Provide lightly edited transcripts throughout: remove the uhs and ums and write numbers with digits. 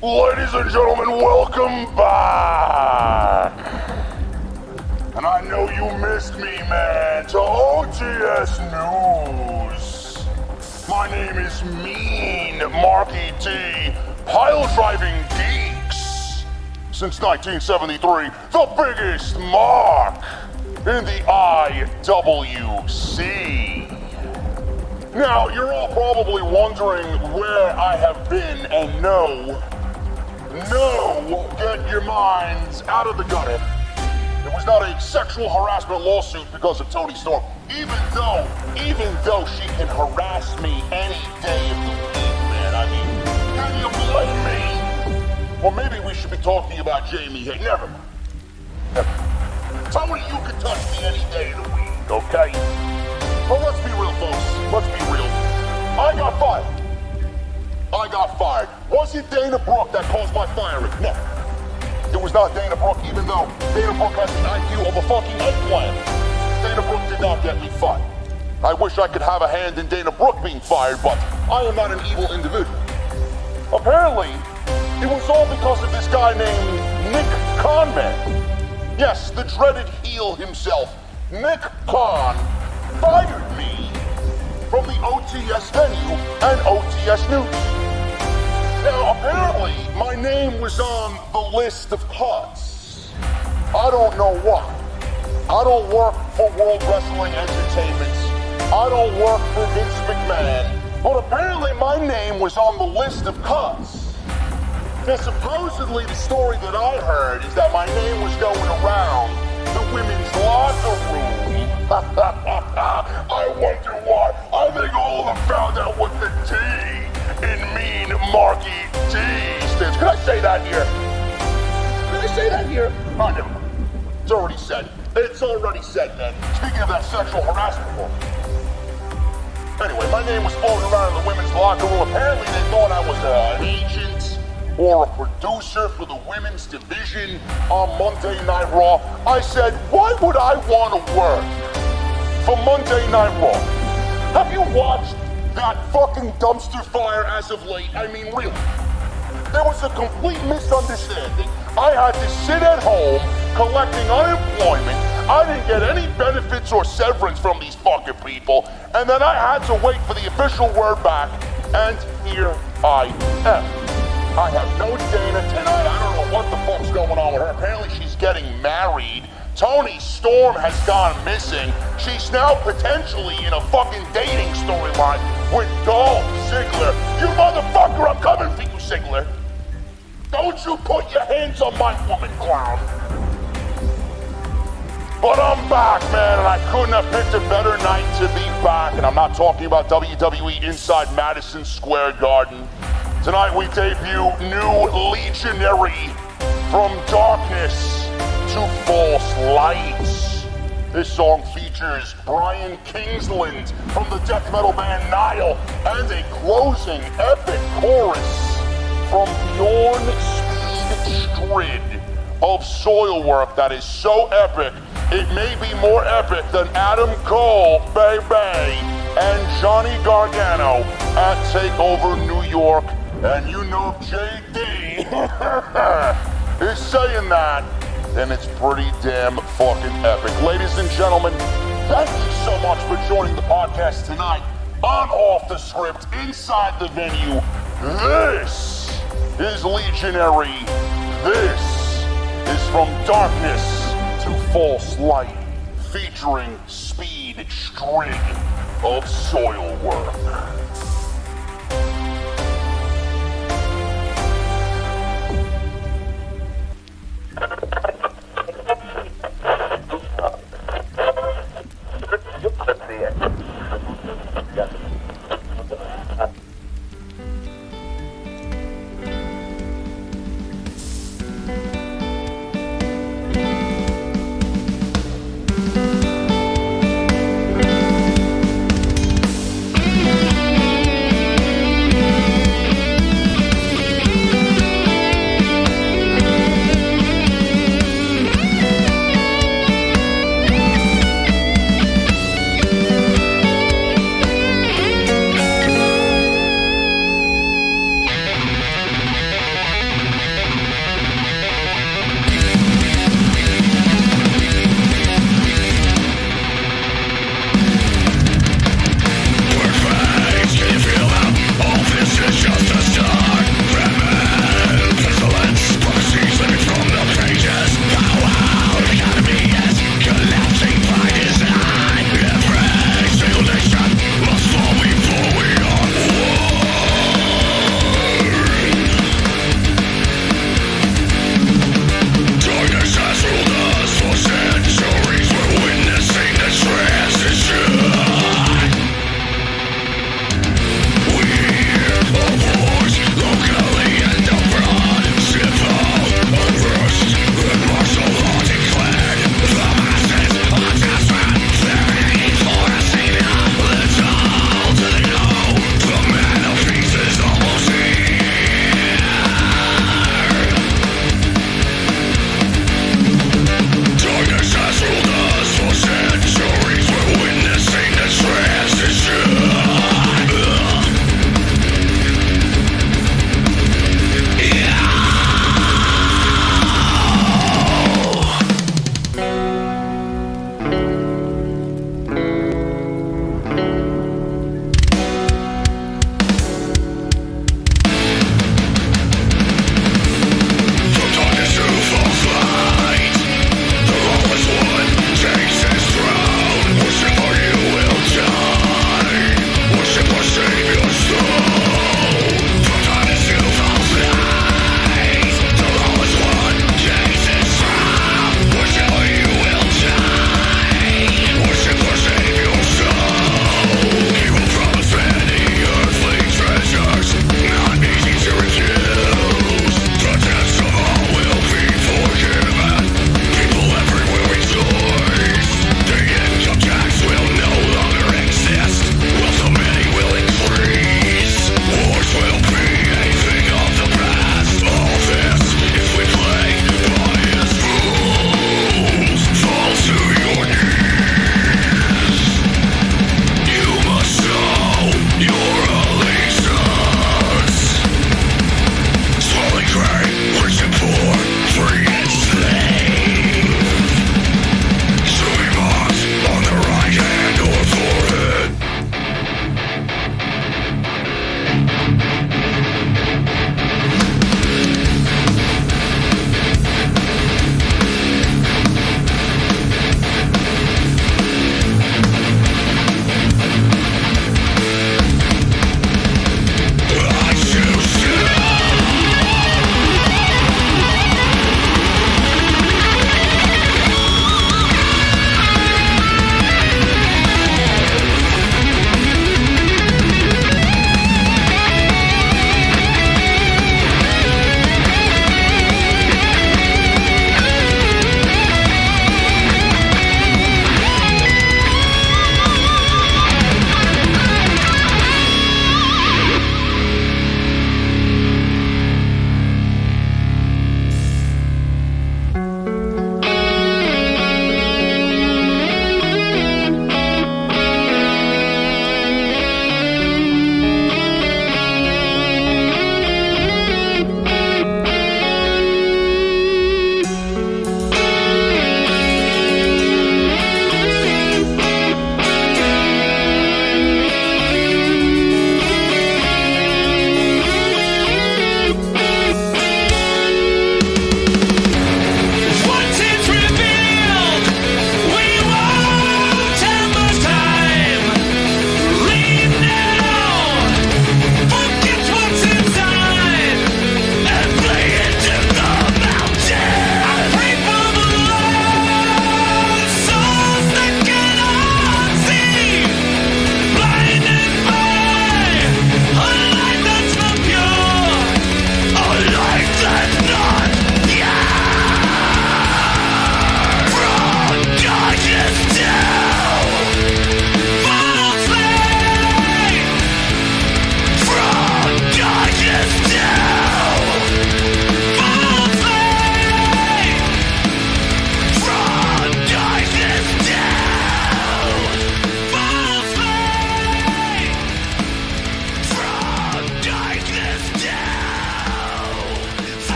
Ladies and gentlemen, welcome back! And I know you missed me, man, to OTS News. My name is Mean Marky D, pile-driving geeks. Since 1973, the biggest mark in the IWC. Now, you're all probably wondering where I have been, and no, get your minds out of the gutter. It was not a sexual harassment lawsuit because of Toni Storm, even though she can harass me any day of the week, man. I mean, can you blame me? Or maybe we should be talking about Jamie Hay. Never mind. Toni, you can touch me any day of the week, okay? Well, let's be real, folks. Let's be real. I got fired. Was it dangerous? Dana Brooke that caused my firing. No. It was not Dana Brooke, even though Dana Brooke has the IQ of a fucking eggplant. Dana Brooke did not get me fired. I wish I could have a hand in Dana Brooke being fired, but I am not an evil individual. Apparently, it was all because of this guy named Nick Khanman. Yes, the dreaded heel himself, Nick Khan, fired me from the OTS venue and OTS News. Now, apparently, my name was on the list of cuts. I don't know why. I don't work for World Wrestling Entertainment. I don't work for Vince McMahon. But apparently, my name was on the list of cuts. Now, supposedly, the story that I heard is that my name was going around the women's locker room. I wonder why. I think all of them found out what the T in mean Marky D stands. Can I say that here? Can I say that here? Oh, never mind. It's already said. It's already said, man. Speaking of that sexual harassment law. Anyway, my name was floating around in the women's locker room. Apparently, they thought I was an agent or a producer for the women's division on Monday Night Raw. I said, why would I want to work for Monday Night Raw? Have you watched that fucking dumpster fire as of late? I mean, really. There was a complete misunderstanding. I had to sit at home collecting unemployment. I didn't get any benefits or severance from these fucking people. And then I had to wait for the official word back. And here I am. I have no Dana tonight. I don't know what the fuck's going on with her. Apparently she's getting married. Toni Storm has gone missing. She's now potentially in a fucking dating storyline with Dolph Ziggler. You motherfucker, I'm coming for you, Ziggler. Don't you put your hands on my woman, clown. But I'm back, man, and I couldn't have picked a better night to be back. And I'm not talking about WWE inside Madison Square Garden. Tonight we debut new Legionary, From Darkness to False Lights. This song features Brian Kingsland from the death metal band Nile and a closing epic chorus from Bjorn Speed Strid of Soilwork that is so epic, it may be more epic than Adam Cole, baby, and Johnny Gargano at TakeOver New York. And you know if JD is saying that, then it's pretty damn fucking epic. Ladies and gentlemen, thank you so much for joining the podcast tonight on Off the Script, inside the venue. This is Legionary. This is From Darkness to False Light, featuring Speed Strid of Soilwork.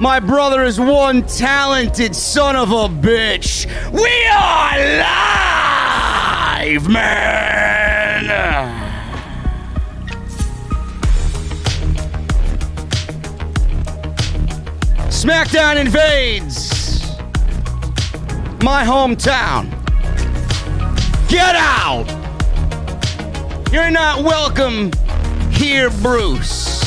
My brother is one talented son of a bitch. We are live, man. SmackDown invades my hometown. Get out. You're not welcome here, Bruce.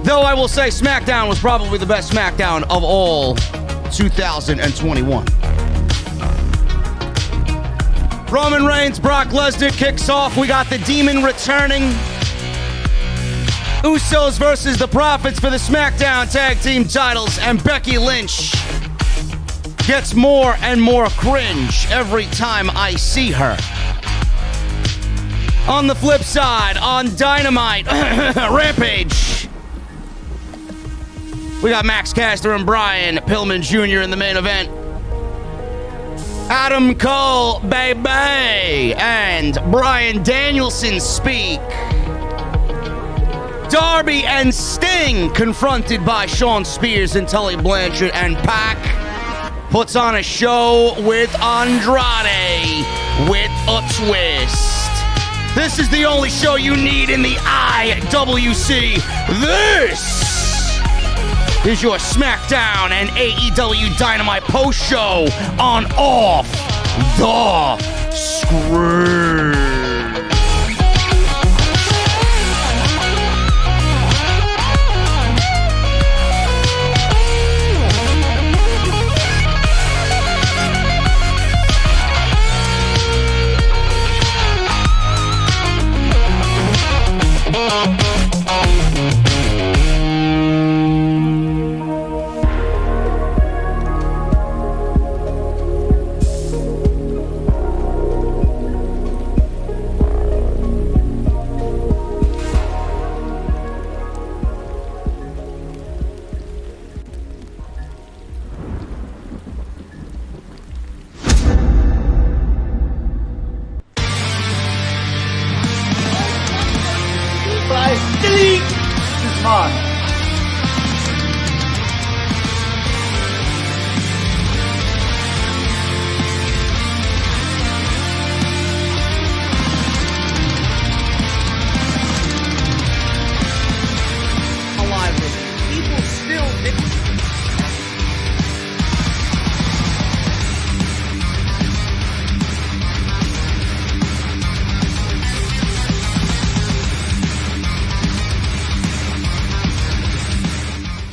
Though I will say SmackDown was probably the best SmackDown of all 2021. Roman Reigns, Brock Lesnar kicks off. We got the Demon returning. Usos versus the Profits for the SmackDown Tag Team titles. And Becky Lynch gets more and more cringe every time I see her. On the flip side, on Dynamite, Rampage, we got Max Caster and Brian Pillman Jr. in the main event. Adam Cole, baby, and Bryan Danielson speak. Darby and Sting confronted by Shawn Spears and Tully Blanchards, and Pac puts on a show with Andrade with a twist. This is the only show you need in the IWC. This is your SmackDown and AEW Dynamite post show on Off the Screen.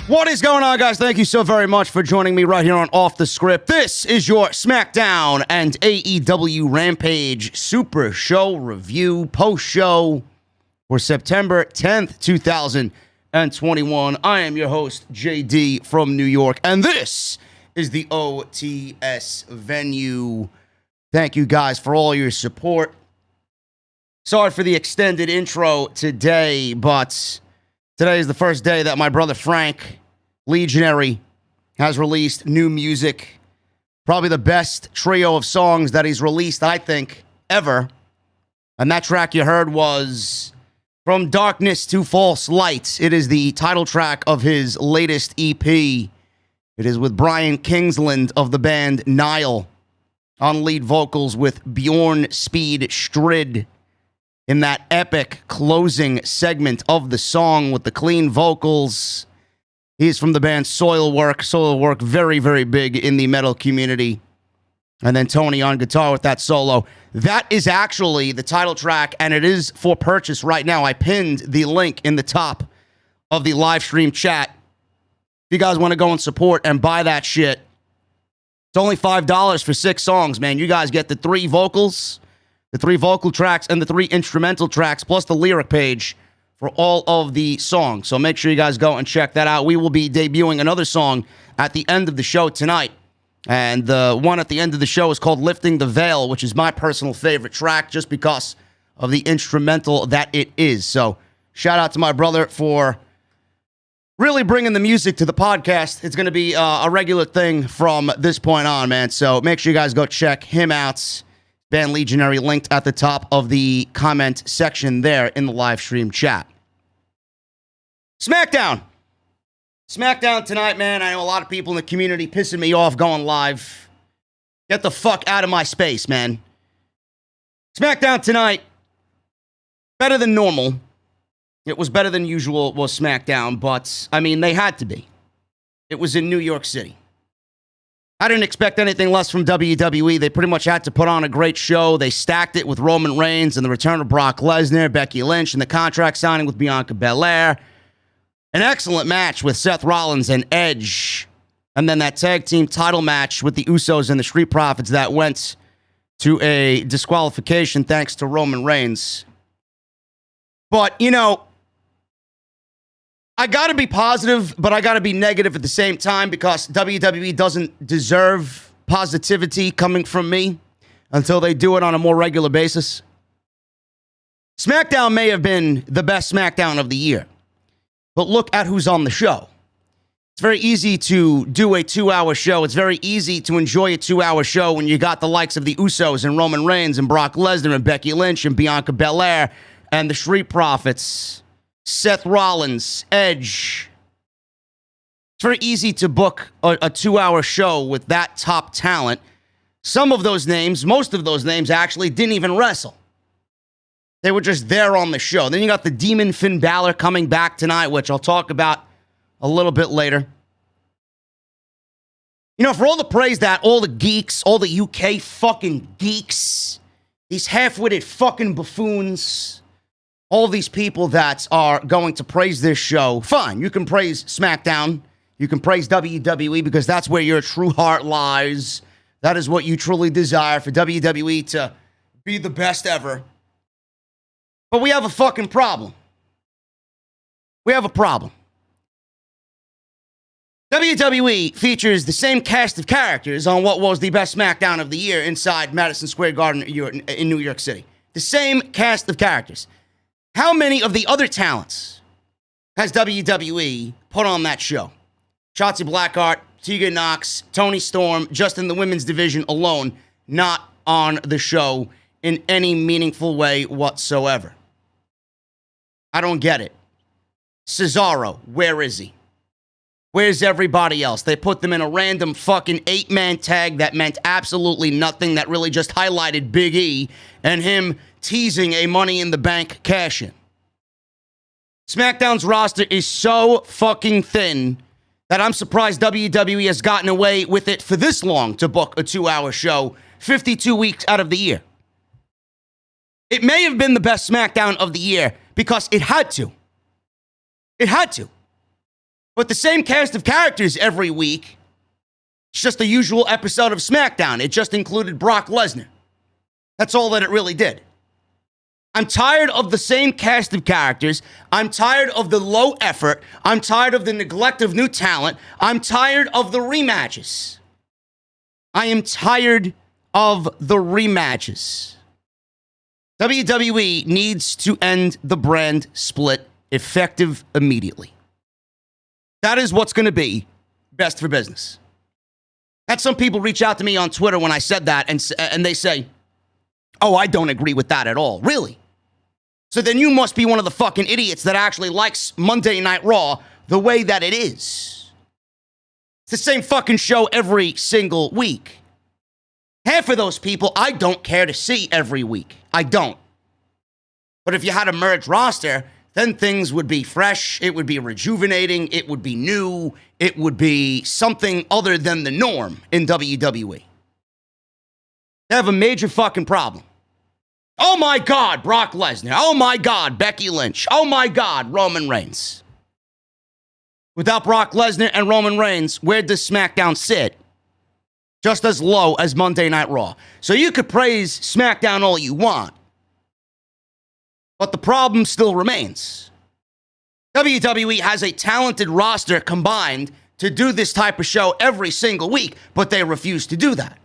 What is going on, guys? Thank you so very much for joining me right here on Off the Script. This is your SmackDown and AEW Rampage Super Show review post-show for September 10th, 2021. I am your host, JD from New York, and this is the OTS venue. Thank you guys for all your support. Sorry for the extended intro today, but today is the first day that my brother Frank, Legionary, has released new music. Probably the best trio of songs that he's released, I think, ever. And that track you heard was From Darkness to False Light. It is the title track of his latest EP. It is with Brian Kingsland of the band Nile on lead vocals, with Bjorn Speed Strid in that epic closing segment of the song with the clean vocals. He's from the band Soilwork. Soilwork, very, very big in the metal community. And then Tony on guitar with that solo. That is actually the title track, and it is for purchase right now. I pinned the link in the top of the live stream chat. If you guys want to go and support and buy that shit, it's only $5 for 6 songs, man. You guys get the 3 vocals, the 3 vocal tracks, and the 3 instrumental tracks, plus the lyric page for all of the songs. So make sure you guys go and check that out. We will be debuting another song at the end of the show tonight. And the one at the end of the show is called Lifting the Veil, which is my personal favorite track just because of the instrumental that it is. So shout out to my brother for really bringing the music to the podcast. It's going to be a regular thing from this point on, man. So make sure you guys go check him out. Band Legionary linked at the top of the comment section there in the live stream chat. SmackDown SmackDown tonight, man. I know a lot of people in the community pissing me off going live. Get the fuck out of my space, man. SmackDown tonight, better than normal. It was better than usual, was SmackDown, but, I mean, they had to be. It was in New York City. I didn't expect anything less from WWE. They pretty much had to put on a great show. They stacked it with Roman Reigns and the return of Brock Lesnar, Becky Lynch, and the contract signing with Bianca Belair. An excellent match with Seth Rollins and Edge. And then that tag team title match with the Usos and the Street Profits that went to a disqualification thanks to Roman Reigns. But, you know, I got to be positive, but I got to be negative at the same time because WWE doesn't deserve positivity coming from me until they do it on a more regular basis. SmackDown may have been the best SmackDown of the year, but look at who's on the show. It's very easy to do a 2-hour show. It's very easy to enjoy a 2-hour show when you got the likes of the Usos and Roman Reigns and Brock Lesnar and Becky Lynch and Bianca Belair and the Street Profits, Seth Rollins, Edge. It's very easy to book a 2-hour show with that top talent. Some of those names, most of those names actually didn't even wrestle. They were just there on the show. Then you got the Demon Finn Balor coming back tonight, which I'll talk about a little bit later. You know, for all the praise that all the geeks, all the UK fucking geeks, these half-witted fucking buffoons, all these people that are going to praise this show, fine. You can praise SmackDown. You can praise WWE because that's where your true heart lies. That is what you truly desire, for WWE to be the best ever. But we have a fucking problem. We have a problem. WWE features the same cast of characters on what was the best SmackDown of the year inside Madison Square Garden in New York City. The same cast of characters. How many of the other talents has WWE put on that show? Shotzi Blackheart, Tegan Nox, Toni Storm, just in the women's division alone, not on the show in any meaningful way whatsoever. I don't get it. Cesaro, where is he? Where's everybody else? They put them in a random fucking 8-man tag that meant absolutely nothing, that really just highlighted Big E and him teasing a Money in the Bank cash-in. SmackDown's roster is so fucking thin that I'm surprised WWE has gotten away with it for this long to book a 2-hour show 52 weeks out of the year. It may have been the best SmackDown of the year because it had to. It had to. But the same cast of characters every week, it's just the usual episode of SmackDown. It just included Brock Lesnar. That's all that it really did. I'm tired of the same cast of characters. I'm tired of the low effort. I'm tired of the neglect of new talent. I'm tired of the rematches. I am tired of the rematches. WWE needs to end the brand split effective immediately. That is what's going to be best for business. Had some people reach out to me on Twitter when I said that, and they say, oh, I don't agree with that at all. Really? So then you must be one of the fucking idiots that actually likes Monday Night Raw the way that it is. It's the same fucking show every single week. Half of those people I don't care to see every week. I don't. But if you had a merged roster, then things would be fresh, it would be rejuvenating, it would be new, it would be something other than the norm in WWE. They have a major fucking problem. Oh my God, Brock Lesnar. Oh my God, Becky Lynch. Oh my God, Roman Reigns. Without Brock Lesnar and Roman Reigns, where does SmackDown sit? Just as low as Monday Night Raw. So you could praise SmackDown all you want, but the problem still remains. WWE has a talented roster combined to do this type of show every single week, but they refuse to do that.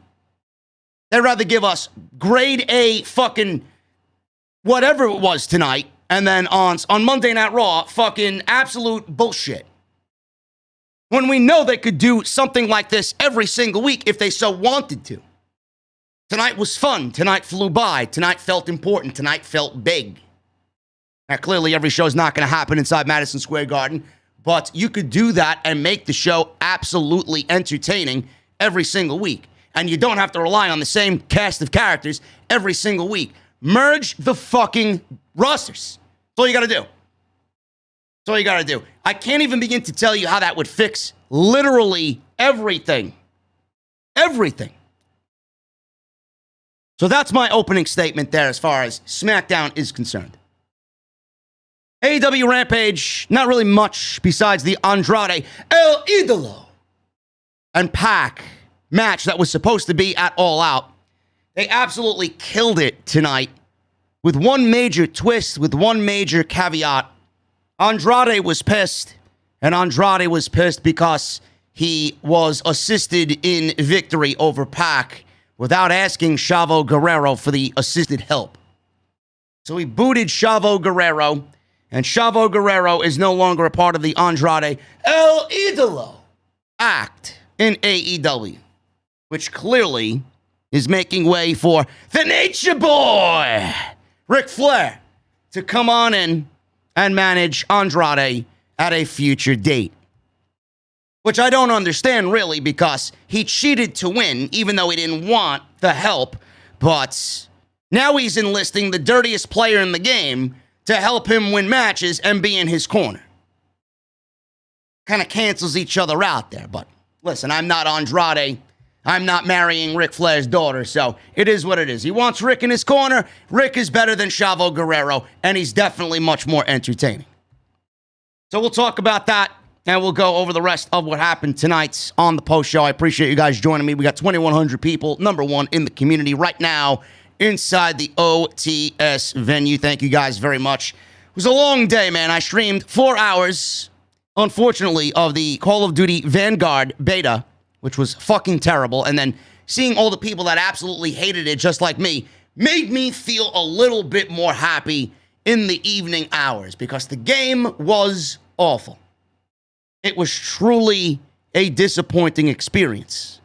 They'd rather give us grade A fucking whatever it was tonight, and then on Monday Night Raw, fucking absolute bullshit. When we know they could do something like this every single week if they so wanted to. Tonight was fun. Tonight flew by. Tonight felt important. Tonight felt big. Now, clearly, every show is not going to happen inside Madison Square Garden, but you could do that and make the show absolutely entertaining every single week. And you don't have to rely on the same cast of characters every single week. Merge the fucking rosters. That's all you got to do. That's all you got to do. I can't even begin to tell you how that would fix literally everything. Everything. So that's my opening statement there as far as SmackDown is concerned. AEW Rampage, not really much besides the Andrade El Idolo and Pac match that was supposed to be at All Out. They absolutely killed it tonight with one major twist, with one major caveat. Andrade was pissed, and Andrade was pissed because he was assisted in victory over Pac without asking Chavo Guerrero for the assisted help. So he booted Chavo Guerrero, and Chavo Guerrero is no longer a part of the Andrade El Idolo act in AEW, which clearly is making way for the Nature Boy, Ric Flair, to come on in and manage Andrade at a future date. Which I don't understand, really, because he cheated to win, even though he didn't want the help. But now he's enlisting the dirtiest player in the game to help him win matches and be in his corner. Kind of cancels each other out there. But listen, I'm not Andrade. I'm not marrying Ric Flair's daughter, so it is what it is. He wants Rick in his corner. Rick is better than Chavo Guerrero, and he's definitely much more entertaining. So we'll talk about that. And we'll go over the rest of what happened tonight on the post show. I appreciate you guys joining me. We got 2,100 people, number one in the community right now inside the OTS venue. Thank you guys very much. It was a long day, man. I streamed 4 hours, unfortunately, of the Call of Duty Vanguard beta, which was fucking terrible. And then seeing all the people that absolutely hated it, just like me, made me feel a little bit more happy in the evening hours because the game was awful. It was truly a disappointing experience.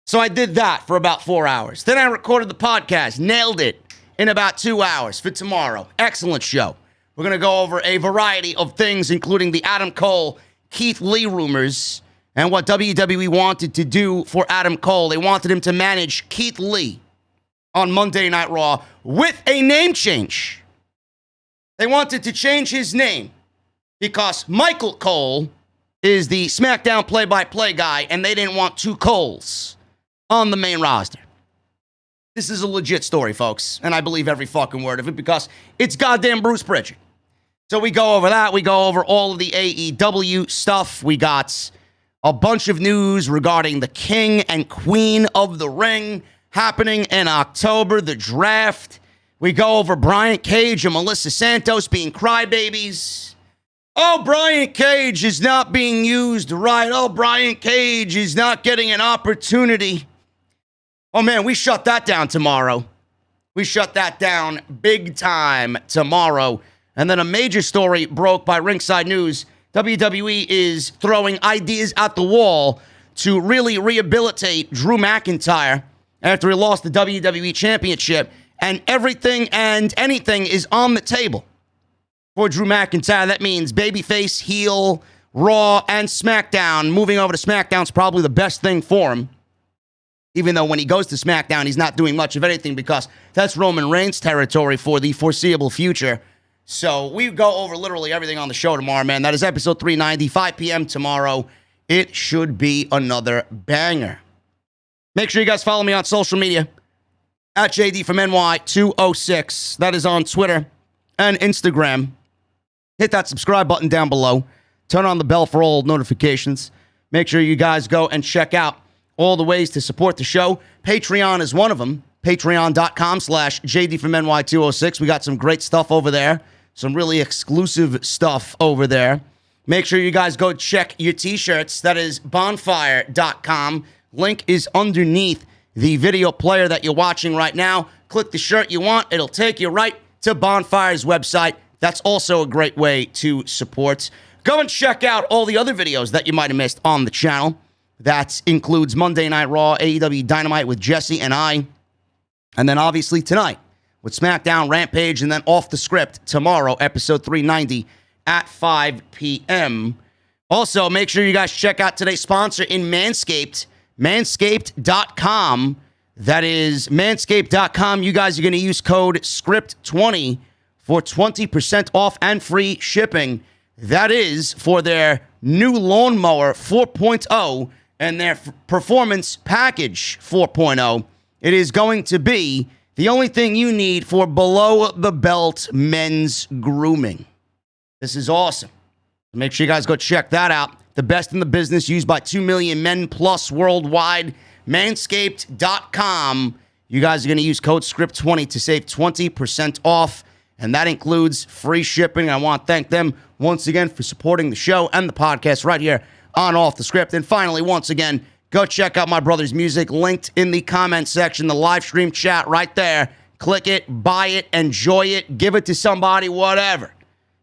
So I did that for about 4 hours. Then I recorded the podcast, nailed it in about 2 hours for tomorrow. Excellent show. We're going to go over a variety of things, including the Adam Cole, Keith Lee rumors, and what WWE wanted to do for Adam Cole. They wanted him to manage Keith Lee on Monday Night Raw with a name change. They wanted to change his name because Michael Cole is the SmackDown play-by-play guy, and they didn't want two Coles on the main roster. This is a legit story, folks, and I believe every fucking word of it because it's goddamn Bruce Pritchard. So we go over that. We go over all of the AEW stuff. We got a bunch of news regarding the King and Queen of the Ring happening in October, the draft. We go over Brian Cage and Melissa Santos being crybabies. Oh, Brian Cage is not being used right. Oh, Brian Cage is not getting an opportunity. Oh, man, we shut that down tomorrow. We shut that down big time tomorrow. And then a major story broke by Ringside News. WWE is throwing ideas at the wall to really rehabilitate Drew McIntyre after he lost the WWE Championship. And everything and anything is on the table for Drew McIntyre. That means babyface, heel, Raw, and SmackDown. Moving over to SmackDown's probably the best thing for him. Even though when he goes to SmackDown, he's not doing much of anything because that's Roman Reigns territory for the foreseeable future. So we go over literally everything on the show tomorrow, man. That is episode 390, 5 p.m. tomorrow. It should be another banger. Make sure you guys follow me on social media at JD from NY206. That is on Twitter and Instagram. Hit that subscribe button down below. Turn on the bell for all notifications. Make sure you guys go and check out all the ways to support the show. Patreon is one of them. Patreon.com/JD from NY206. We got some great stuff over there. Some really exclusive stuff over there. Make sure you guys go check your t-shirts. That is bonfire.com. Link is underneath the video player that you're watching right now. Click the shirt you want. It'll take you right to Bonfire's website. That's also a great way to support. Go and check out all the other videos that you might have missed on the channel. That includes Monday Night Raw, AEW Dynamite with Jesse and I. And then obviously tonight with SmackDown Rampage, and then Off the Script tomorrow, episode 390 at 5 p.m. Also, make sure you guys check out today's sponsor in Manscaped, manscaped.com. That is manscaped.com. You guys are going to use code SCRIPT20 for 20% off and free shipping. That is for their new lawnmower 4.0 and their performance package 4.0. It is going to be the only thing you need for below-the-belt men's grooming. This is awesome. Make sure you guys go check that out. The best in the business, used by 2 million men plus worldwide. Manscaped.com. You guys are going to use code SCRIPT20 to save 20% off, and that includes free shipping. I want to thank them once again for supporting the show and the podcast right here on Off the Script. And finally, once again, go check out my brother's music, linked in the comment section, the live stream chat right there. Click it, buy it, enjoy it, give it to somebody, whatever.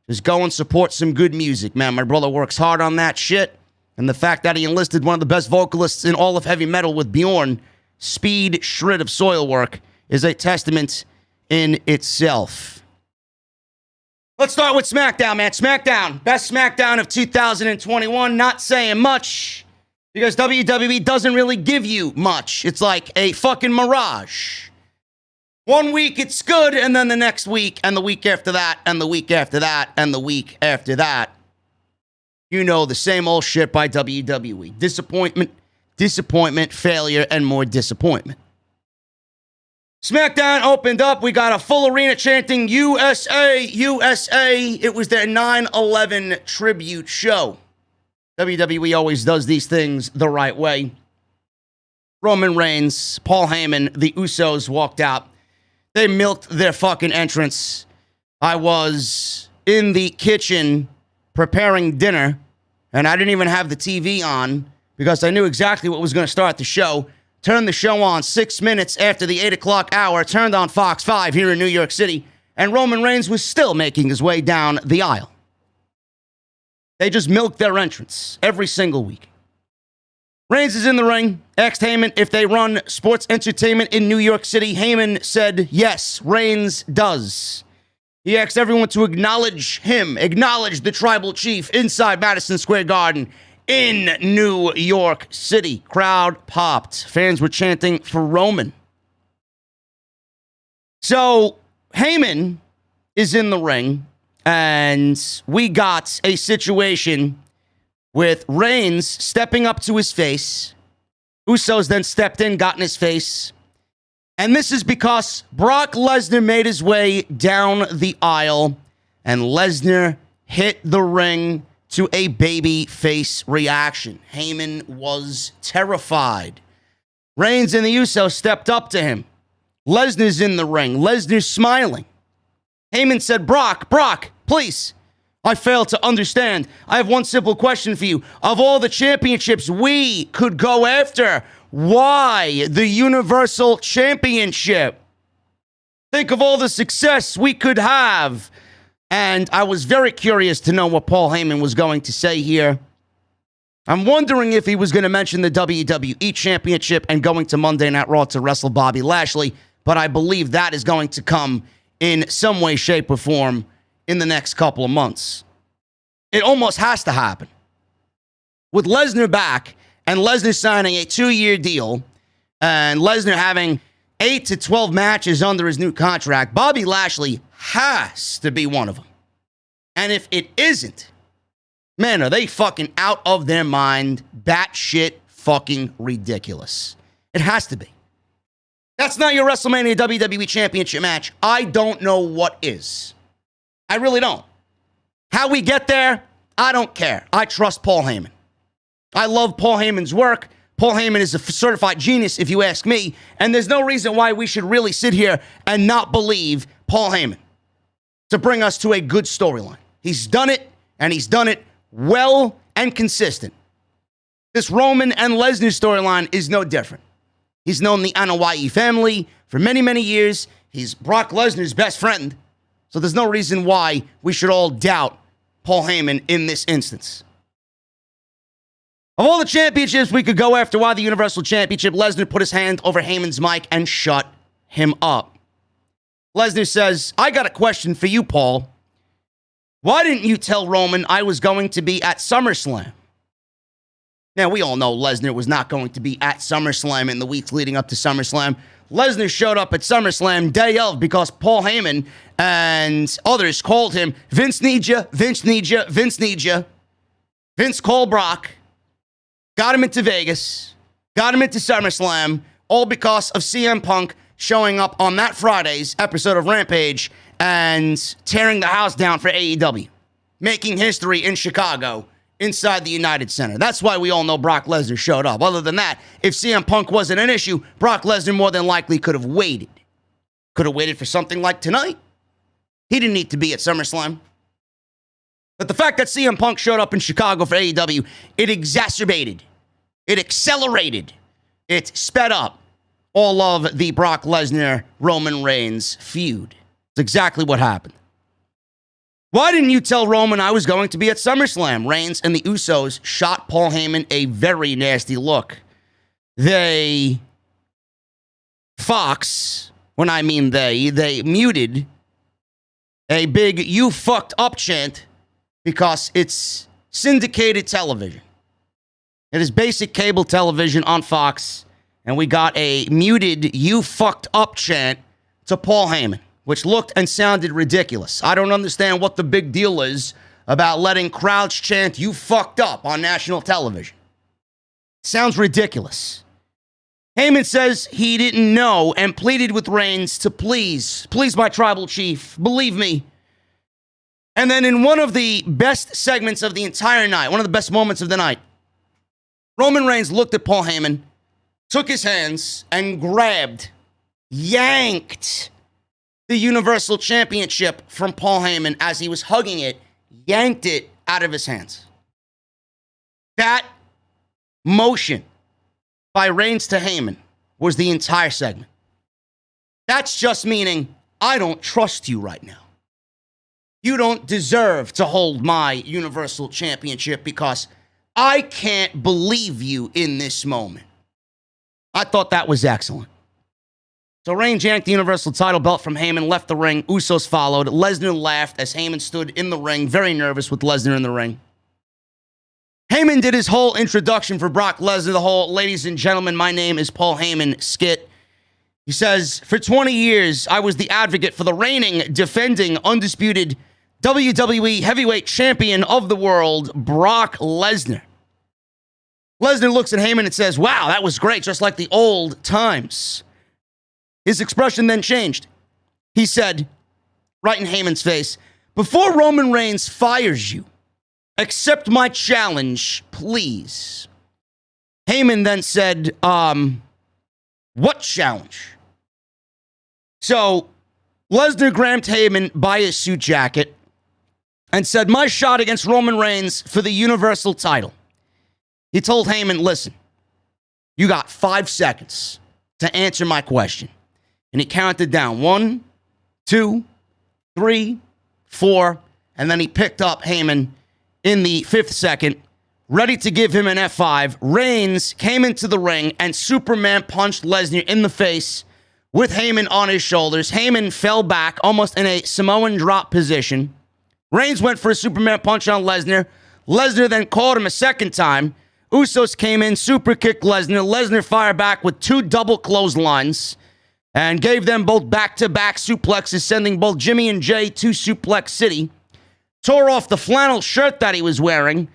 Just go and support some good music, man. My brother works hard on that shit. And the fact that he enlisted one of the best vocalists in all of heavy metal with Bjorn, Speed Shred of Soilwork, is a testament in itself. Let's start with SmackDown, man. SmackDown. Best SmackDown of 2021. Not saying much, because WWE doesn't really give you much. It's like a fucking mirage. 1 week it's good, and then the next week, and the week after that, and the week after that, and the week after that. You know, the same old shit by WWE. Disappointment, disappointment, failure, and more disappointment. SmackDown opened up. We got a full arena chanting USA, USA. It was their 9/11 tribute show. WWE always does these things the right way. Roman Reigns, Paul Heyman, the Usos walked out. They milked their fucking entrance. I was in the kitchen preparing dinner, and I didn't even have the TV on because I knew exactly what was going to start the show. Turned the show on 6 minutes after the 8 o'clock hour, turned on Fox 5 here in New York City, and Roman Reigns was still making his way down the aisle. They just milked their entrance every single week. Reigns is in the ring, asked Heyman if they run sports entertainment in New York City. Heyman said yes, Reigns does. He asked everyone to acknowledge him, acknowledge the tribal chief inside Madison Square Garden in New York City. Crowd popped. Fans were chanting for Roman. So Heyman is in the ring, and we got a situation with Reigns stepping up to his face. Usos then stepped in, got in his face. And this is because Brock Lesnar made his way down the aisle, and Lesnar hit the ring to a baby face reaction. Heyman was terrified. Reigns and the Usos stepped up to him. Lesnar's in the ring. Lesnar's smiling. Heyman said, Brock, please. I fail to understand. I have one simple question for you. Of all the championships we could go after, why the Universal Championship? Think of all the success we could have. And I was very curious to know what Paul Heyman was going to say here. I'm wondering if he was going to mention the WWE Championship and going to Monday Night Raw to wrestle Bobby Lashley, but I believe that is going to come in some way, shape, or form in the next couple of months. It almost has to happen. With Lesnar back and Lesnar signing a 2-year deal and Lesnar having 8 to 12 matches under his new contract, Bobby Lashley has to be one of them. And if it isn't, man, are they fucking out of their mind, batshit fucking ridiculous. It has to be. That's not your WrestleMania WWE Championship match. I don't know what is. I really don't. How we get there, I don't care. I trust Paul Heyman. I love Paul Heyman's work. Paul Heyman is a certified genius, if you ask me, and there's no reason why we should really sit here and not believe Paul Heyman to bring us to a good storyline. He's done it, and he's done it well and consistent. This Roman and Lesnar storyline is no different. He's known the Anoa'i family for many, many years. He's Brock Lesnar's best friend. So there's no reason why we should all doubt Paul Heyman in this instance. Of all the championships we could go after, why the Universal Championship? Lesnar put his hand over Heyman's mic and shut him up. Lesnar says, I got a question for you, Paul. Why didn't you tell Roman I was going to be at SummerSlam? Now, we all know Lesnar was not going to be at SummerSlam in the weeks leading up to SummerSlam. Lesnar showed up at SummerSlam day of because Paul Heyman and others called him, Vince needs you, Vince needs you, Vince needs you. Vince called Brock, got him into Vegas, got him into SummerSlam, all because of CM Punk showing up on that Friday's episode of Rampage and tearing the house down for AEW, making history in Chicago inside the United Center. That's why we all know Brock Lesnar showed up. Other than that, if CM Punk wasn't an issue, Brock Lesnar more than likely could have waited. Could have waited for something like tonight. He didn't need to be at SummerSlam. But the fact that CM Punk showed up in Chicago for AEW, it exacerbated, it accelerated, it sped up all of the Brock Lesnar-Roman Reigns feud. It's exactly what happened. Why didn't you tell Roman I was going to be at SummerSlam? Reigns and the Usos shot Paul Heyman a very nasty look. Fox, when I mean they muted a big "you fucked up" chant because it's syndicated television. It is basic cable television on Fox, and we got a muted "you fucked up" chant to Paul Heyman, which looked and sounded ridiculous. I don't understand what the big deal is about letting crowds chant "you fucked up" on national television. Sounds ridiculous. Heyman says he didn't know and pleaded with Reigns to please my tribal chief, believe me. And then in one of the best segments of the entire night, one of the best moments of the night, Roman Reigns looked at Paul Heyman, took his hands, and yanked the Universal Championship from Paul Heyman as he was hugging it, yanked it out of his hands. That motion by Reigns to Heyman was the entire segment. That's just meaning, I don't trust you right now. You don't deserve to hold my Universal Championship because I can't believe you in this moment. I thought that was excellent. So Reigns yanked the Universal title belt from Heyman, left the ring. Usos followed. Lesnar laughed as Heyman stood in the ring, very nervous with Lesnar in the ring. Heyman did his whole introduction for Brock Lesnar, the whole "ladies and gentlemen, my name is Paul Heyman" skit. He says, for 20 years, I was the advocate for the reigning, defending, undisputed WWE heavyweight champion of the world, Brock Lesnar. Lesnar looks at Heyman and says, wow, that was great, just like the old times. His expression then changed. He said, right in Heyman's face, before Roman Reigns fires you, accept my challenge, please. Heyman then said, what challenge? So Lesnar grabbed Heyman by his suit jacket and said, my shot against Roman Reigns for the Universal title. He told Heyman, listen, you got 5 seconds to answer my question. And he counted down 1, 2, 3, 4, and then he picked up Heyman in the 5th second, ready to give him an F5. Reigns came into the ring and Superman punched Lesnar in the face with Heyman on his shoulders. Heyman fell back almost in a Samoan drop position. Reigns went for a Superman punch on Lesnar. Lesnar then caught him a second time. Usos came in, super kicked Lesnar. Lesnar fired back with 2 double clotheslines and gave them both back-to-back suplexes, sending both Jimmy and Jay to Suplex City. Tore off the flannel shirt that he was wearing.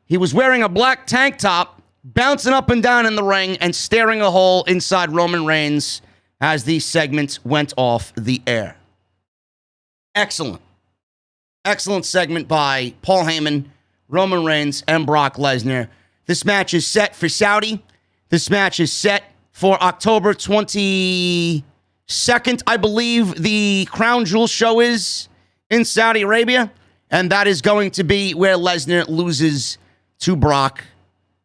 He was wearing a black tank top, bouncing up and down in the ring and staring a hole inside Roman Reigns as these segments went off the air. Excellent. Excellent segment by Paul Heyman, Roman Reigns, and Brock Lesnar. This match is set for Saudi. This match is set for October 22nd, I believe the Crown Jewel show is in Saudi Arabia. And that is going to be where Lesnar loses to Brock.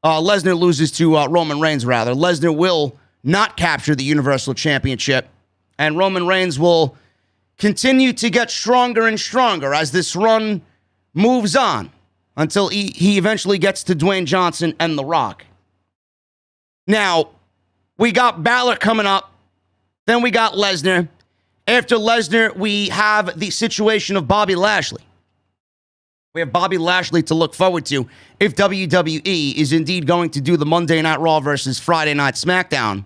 Lesnar loses to Roman Reigns, rather. Lesnar will not capture the Universal Championship. And Roman Reigns will continue to get stronger and stronger as this run moves on until he eventually gets to Dwayne Johnson and The Rock. Now, we got Balor coming up. Then we got Lesnar. After Lesnar, we have the situation of Bobby Lashley. We have Bobby Lashley to look forward to if WWE is indeed going to do the Monday Night Raw versus Friday Night SmackDown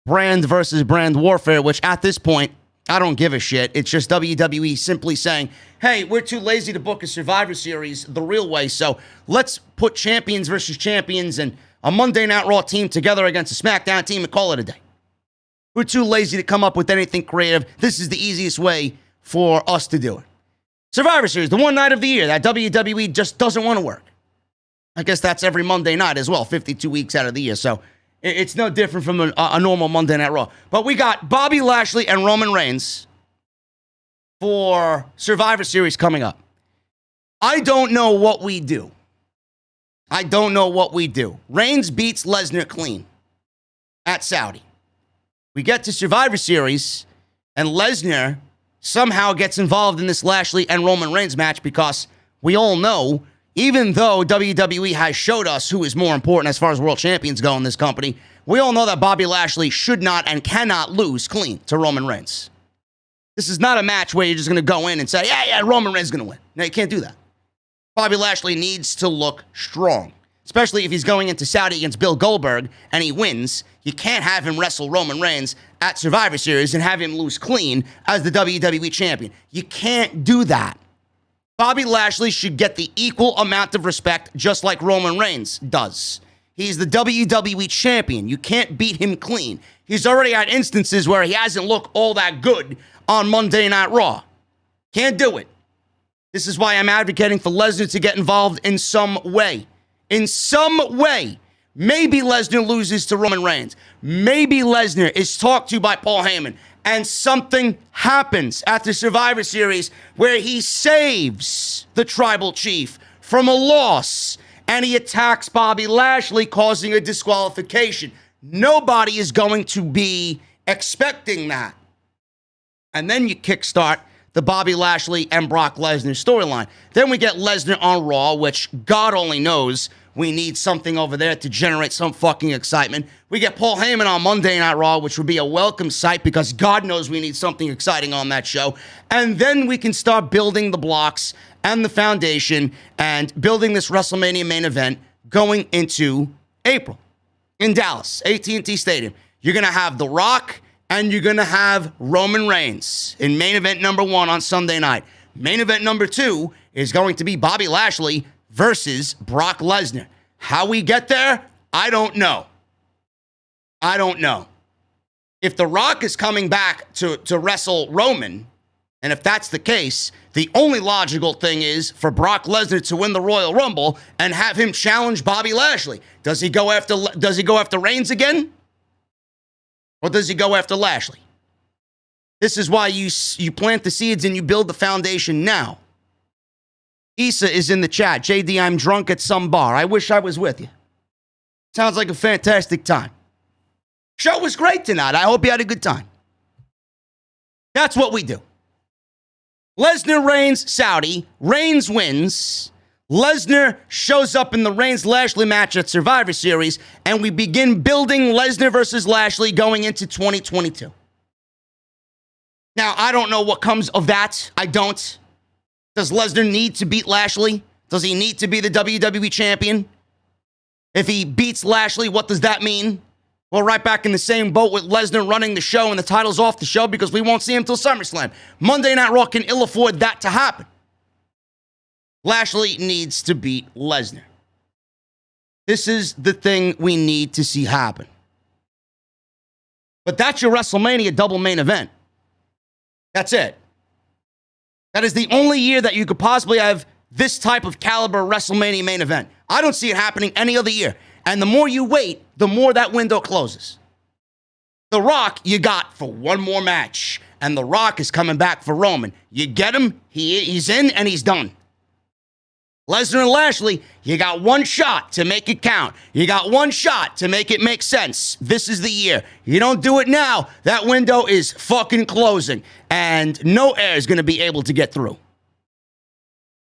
brand versus brand warfare, which at this point, I don't give a shit. It's just WWE simply saying, hey, we're too lazy to book a Survivor Series the real way, so let's put champions versus champions and a Monday Night Raw team together against a SmackDown team and call it a day. We're too lazy to come up with anything creative. This is the easiest way for us to do it. Survivor Series, the one night of the year that WWE just doesn't want to work. I guess that's every Monday night as well, 52 weeks out of the year. So it's no different from a normal Monday Night Raw. But we got Bobby Lashley and Roman Reigns for Survivor Series coming up. I don't know what we do. Reigns beats Lesnar clean at Saudi. We get to Survivor Series, and Lesnar somehow gets involved in this Lashley and Roman Reigns match because we all know, even though WWE has showed us who is more important as far as world champions go in this company, we all know that Bobby Lashley should not and cannot lose clean to Roman Reigns. This is not a match where you're just going to go in and say, yeah, Roman Reigns is going to win. No, you can't do that. Bobby Lashley needs to look strong, especially if he's going into Saudi against Bill Goldberg and he wins. You can't have him wrestle Roman Reigns at Survivor Series and have him lose clean as the WWE champion. You can't do that. Bobby Lashley should get the equal amount of respect just like Roman Reigns does. He's the WWE champion. You can't beat him clean. He's already had instances where he hasn't looked all that good on Monday Night Raw. Can't do it. This is why I'm advocating for Lesnar to get involved in some way. In some way. Maybe Lesnar loses to Roman Reigns. Maybe Lesnar is talked to by Paul Heyman. And something happens at the Survivor Series where he saves the tribal chief from a loss. And he attacks Bobby Lashley, causing a disqualification. Nobody is going to be expecting that. And then you kickstart the Bobby Lashley and Brock Lesnar storyline. Then we get Lesnar on Raw, which God only knows we need something over there to generate some fucking excitement. We get Paul Heyman on Monday Night Raw, which would be a welcome sight because God knows we need something exciting on that show. And then we can start building the blocks and the foundation and building this WrestleMania main event going into April in Dallas, AT&T Stadium. You're going to have The Rock and you're going to have Roman Reigns in main event number 1 on Sunday night. Main event number 2 is going to be Bobby Lashley versus Brock Lesnar. How we get there, I don't know. If The Rock is coming back to wrestle Roman, and if that's the case, the only logical thing is for Brock Lesnar to win the Royal Rumble and have him challenge Bobby Lashley. Does he go after Reigns again? Or does he go after Lashley? This is why you plant the seeds and you build the foundation now. Issa is in the chat. JD, I'm drunk at some bar. I wish I was with you. Sounds like a fantastic time. Show was great tonight. I hope you had a good time. That's what we do. Lesnar Reigns Saudi. Reigns wins. Lesnar shows up in the Reigns-Lashley match at Survivor Series, and we begin building Lesnar versus Lashley going into 2022. Now, I don't know what comes of that. I don't. Does Lesnar need to beat Lashley? Does he need to be the WWE champion? If he beats Lashley, what does that mean? Well, right back in the same boat with Lesnar running the show and the title's off the show because we won't see him till SummerSlam. Monday Night Raw can ill afford that to happen. Lashley needs to beat Lesnar. This is the thing we need to see happen. But that's your WrestleMania double main event. That's it. That is the only year that you could possibly have this type of caliber WrestleMania main event. I don't see it happening any other year. And the more you wait, the more that window closes. The Rock, you got for one more match. And The Rock is coming back for Roman. You get him, he's in, and he's done. Lesnar and Lashley, you got one shot to make it count. You got one shot to make it make sense. This is the year. You don't do it now, that window is fucking closing. And no air is going to be able to get through.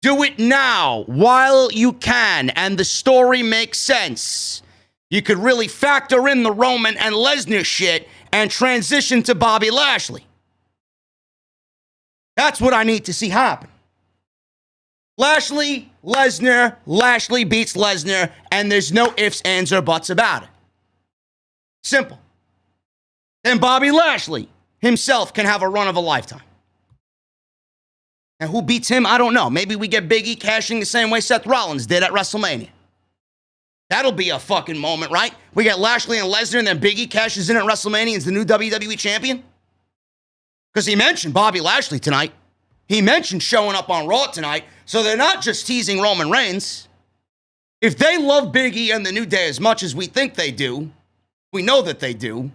Do it now while you can and the story makes sense. You could really factor in the Roman and Lesnar shit and transition to Bobby Lashley. That's what I need to see happen. Lashley beats Lesnar, and there's no ifs, ands, or buts about it. Simple. And Bobby Lashley himself can have a run of a lifetime. And who beats him? I don't know. Maybe we get Big E cashing the same way Seth Rollins did at WrestleMania. That'll be a fucking moment, right? We get Lashley and Lesnar, and then Big E cashes in at WrestleMania as the new WWE champion. Because he mentioned Bobby Lashley tonight. He mentioned showing up on Raw tonight. So they're not just teasing Roman Reigns. If they love Big E and the New Day as much as we think they do, we know that they do,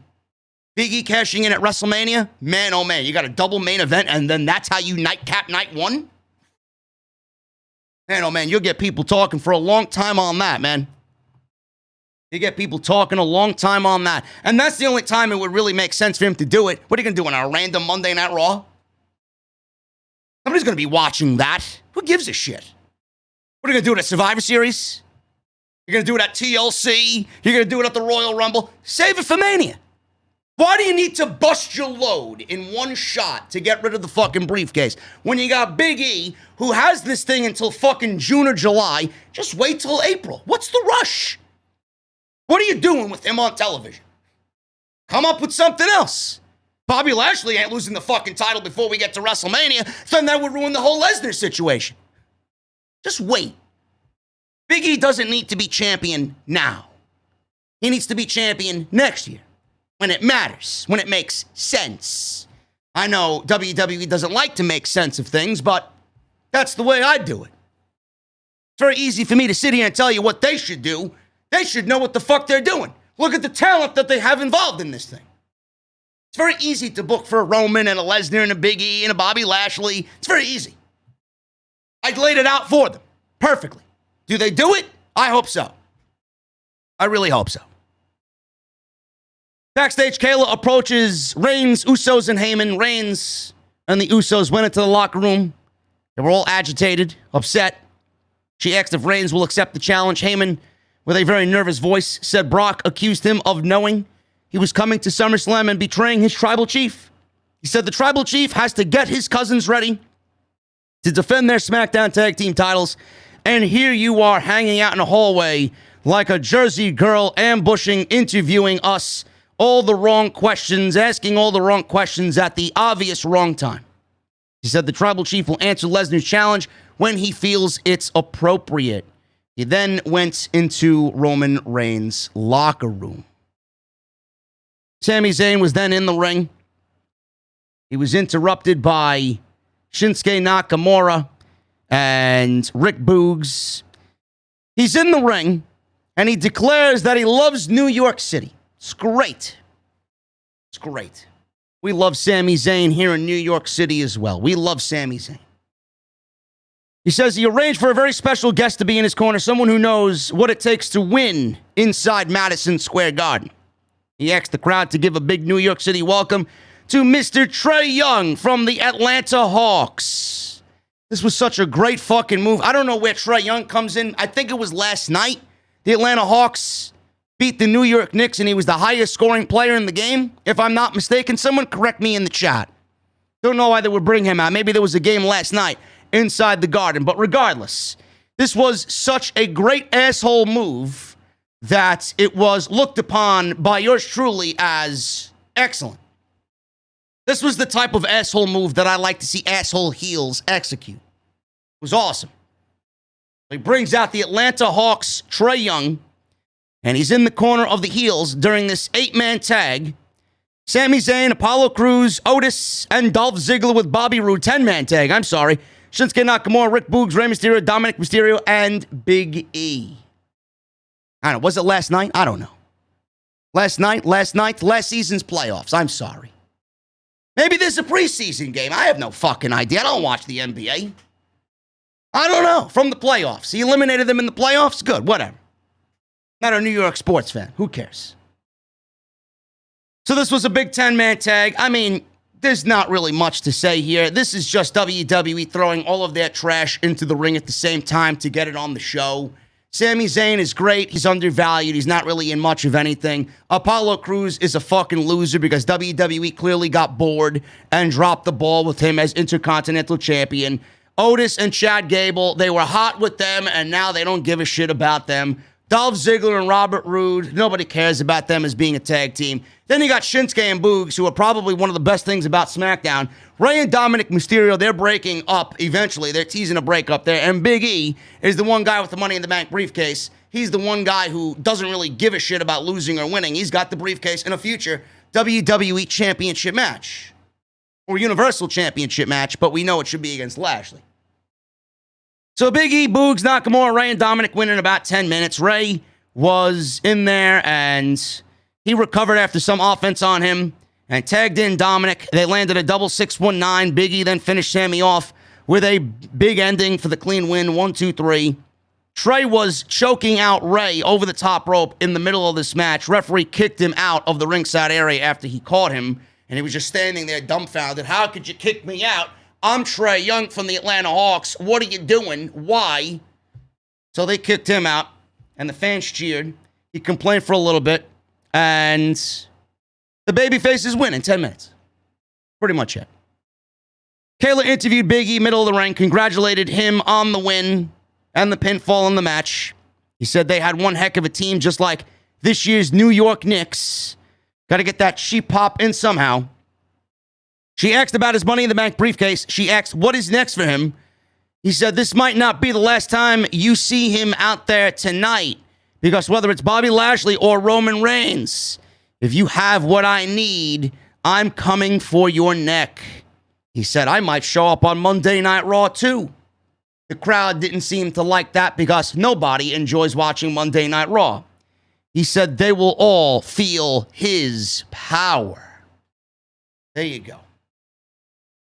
Big E cashing in at WrestleMania, man, oh man, you got a double main event, and then that's how you nightcap night one? Man, oh man, you'll get people talking for a long time on that, man. You get people talking a long time on that. And that's the only time it would really make sense for him to do it. What are you going to do on a random Monday Night Raw? Somebody's going to be watching that. Who gives a shit? What are you going to do it at Survivor Series? You're going to do it at TLC? You're going to do it at the Royal Rumble? Save it for Mania. Why do you need to bust your load in one shot to get rid of the fucking briefcase? When you got Big E, who has this thing until fucking June or July, just wait till April. What's the rush? What are you doing with him on television? Come up with something else. Bobby Lashley ain't losing the fucking title before we get to WrestleMania, then that would ruin the whole Lesnar situation. Just wait. Big E doesn't need to be champion now. He needs to be champion next year. When it matters, when it makes sense. I know WWE doesn't like to make sense of things, but that's the way I do it. It's very easy for me to sit here and tell you what they should do. They should know what the fuck they're doing. Look at the talent that they have involved in this thing. It's very easy to book for a Roman and a Lesnar and a Big E and a Bobby Lashley. It's very easy. I laid it out for them perfectly. Do they do it? I hope so. I really hope so. Backstage, Kayla approaches Reigns, Usos, and Heyman. Reigns and the Usos went into the locker room. They were all agitated, upset. She asked if Reigns will accept the challenge. Heyman, with a very nervous voice, said Brock accused him of knowing he was coming to SummerSlam and betraying his tribal chief. He said the tribal chief has to get his cousins ready to defend their SmackDown tag team titles. And here you are hanging out in a hallway like a Jersey girl, ambushing, interviewing us. All the wrong questions, asking all the wrong questions at the obvious wrong time. He said the tribal chief will answer Lesnar's challenge when he feels it's appropriate. He then went into Roman Reigns' locker room. Sami Zayn was then in the ring. He was interrupted by Shinsuke Nakamura and Rick Boogs. He's in the ring, and he declares that he loves New York City. It's great. It's great. We love Sami Zayn here in New York City as well. We love Sami Zayn. He says he arranged for a very special guest to be in his corner, someone who knows what it takes to win inside Madison Square Garden. He asked the crowd to give a big New York City welcome to Mr. Trae Young from the Atlanta Hawks. This was such a great fucking move. I don't know where Trae Young comes in. I think it was last night. The Atlanta Hawks beat the New York Knicks, and he was the highest scoring player in the game. If I'm not mistaken, someone correct me in the chat. Don't know why they would bring him out. Maybe there was a game last night inside the Garden. But regardless, this was such a great asshole move that it was looked upon by yours truly as excellent. This was the type of asshole move that I like to see asshole heels execute. It was awesome. He brings out the Atlanta Hawks' Trae Young, and he's in the corner of the heels during this 8-man tag. Sami Zayn, Apollo Crews, Otis, and Dolph Ziggler with Bobby Roode. 10-man tag, I'm sorry. Shinsuke Nakamura, Rick Boogs, Rey Mysterio, Dominic Mysterio, and Big E. I don't know, was it last night? I don't know. Last season's playoffs. I'm sorry. Maybe there's a preseason game. I have no fucking idea. I don't watch the NBA. I don't know. From the playoffs. He eliminated them in the playoffs? Good, whatever. Not a New York sports fan. Who cares? So this was a big 10-man tag. I mean, there's not really much to say here. This is just WWE throwing all of their trash into the ring at the same time to get it on the show. Sami Zayn is great. He's undervalued. He's not really in much of anything. Apollo Crews is a fucking loser because WWE clearly got bored and dropped the ball with him as Intercontinental Champion. Otis and Chad Gable, they were hot with them, and now they don't give a shit about them. Dolph Ziggler and Robert Roode, nobody cares about them as being a tag team. Then you got Shinsuke and Boogs, who are probably one of the best things about SmackDown. Rey and Dominic Mysterio, they're breaking up eventually. They're teasing a breakup there. And Big E is the one guy with the Money in the Bank briefcase. He's the one guy who doesn't really give a shit about losing or winning. He's got the briefcase in a future WWE Championship match. Or Universal Championship match, but we know it should be against Lashley. So Big E, Boogs, Nakamura, Rey, and Dominic win in about 10 minutes. Rey was in there, and he recovered after some offense on him and tagged in Dominic. They landed a double 619. Big E then finished Sammy off with a big ending for the clean win, 1, 2, 3. Trey was choking out Rey over the top rope in the middle of this match. Referee kicked him out of the ringside area after he caught him, and he was just standing there dumbfounded. How could you kick me out? I'm Trae Young from the Atlanta Hawks. What are you doing? Why? So they kicked him out, and the fans cheered. He complained for a little bit, and the babyfaces win in 10 minutes. Pretty much it. Kayla interviewed Big E, middle of the ring, congratulated him on the win and the pinfall in the match. He said they had one heck of a team, just like this year's New York Knicks. Got to get that sheep hop in somehow. She asked about his Money in the Bank briefcase. She asked, what is next for him? He said, this might not be the last time you see him out there tonight, because whether it's Bobby Lashley or Roman Reigns, if you have what I need, I'm coming for your neck. He said, I might show up on Monday Night Raw too. The crowd didn't seem to like that because nobody enjoys watching Monday Night Raw. He said they will all feel his power. There you go.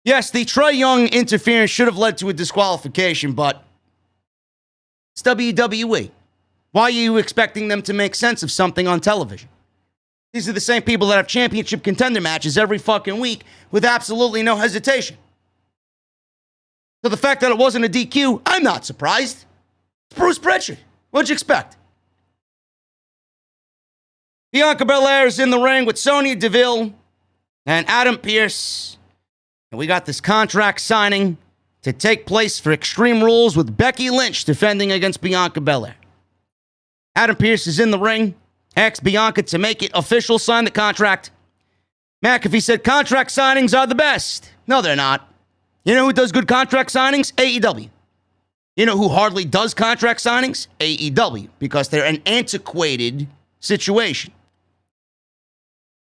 Yes, the Trae Young interference should have led to a disqualification, but it's WWE. Why are you expecting them to make sense of something on television? These are the same people that have championship contender matches every fucking week with absolutely no hesitation. So the fact that it wasn't a DQ, I'm not surprised. It's Bruce Pritchard. What'd you expect? Bianca Belair is in the ring with Sonya Deville and Adam Pearce. And we got this contract signing to take place for Extreme Rules with Becky Lynch defending against Bianca Belair. Adam Pearce is in the ring, asked Bianca to make it official, sign the contract. McAfee said contract signings are the best. No, they're not. You know who does good contract signings? AEW. You know who hardly does contract signings? AEW, because they're an antiquated situation.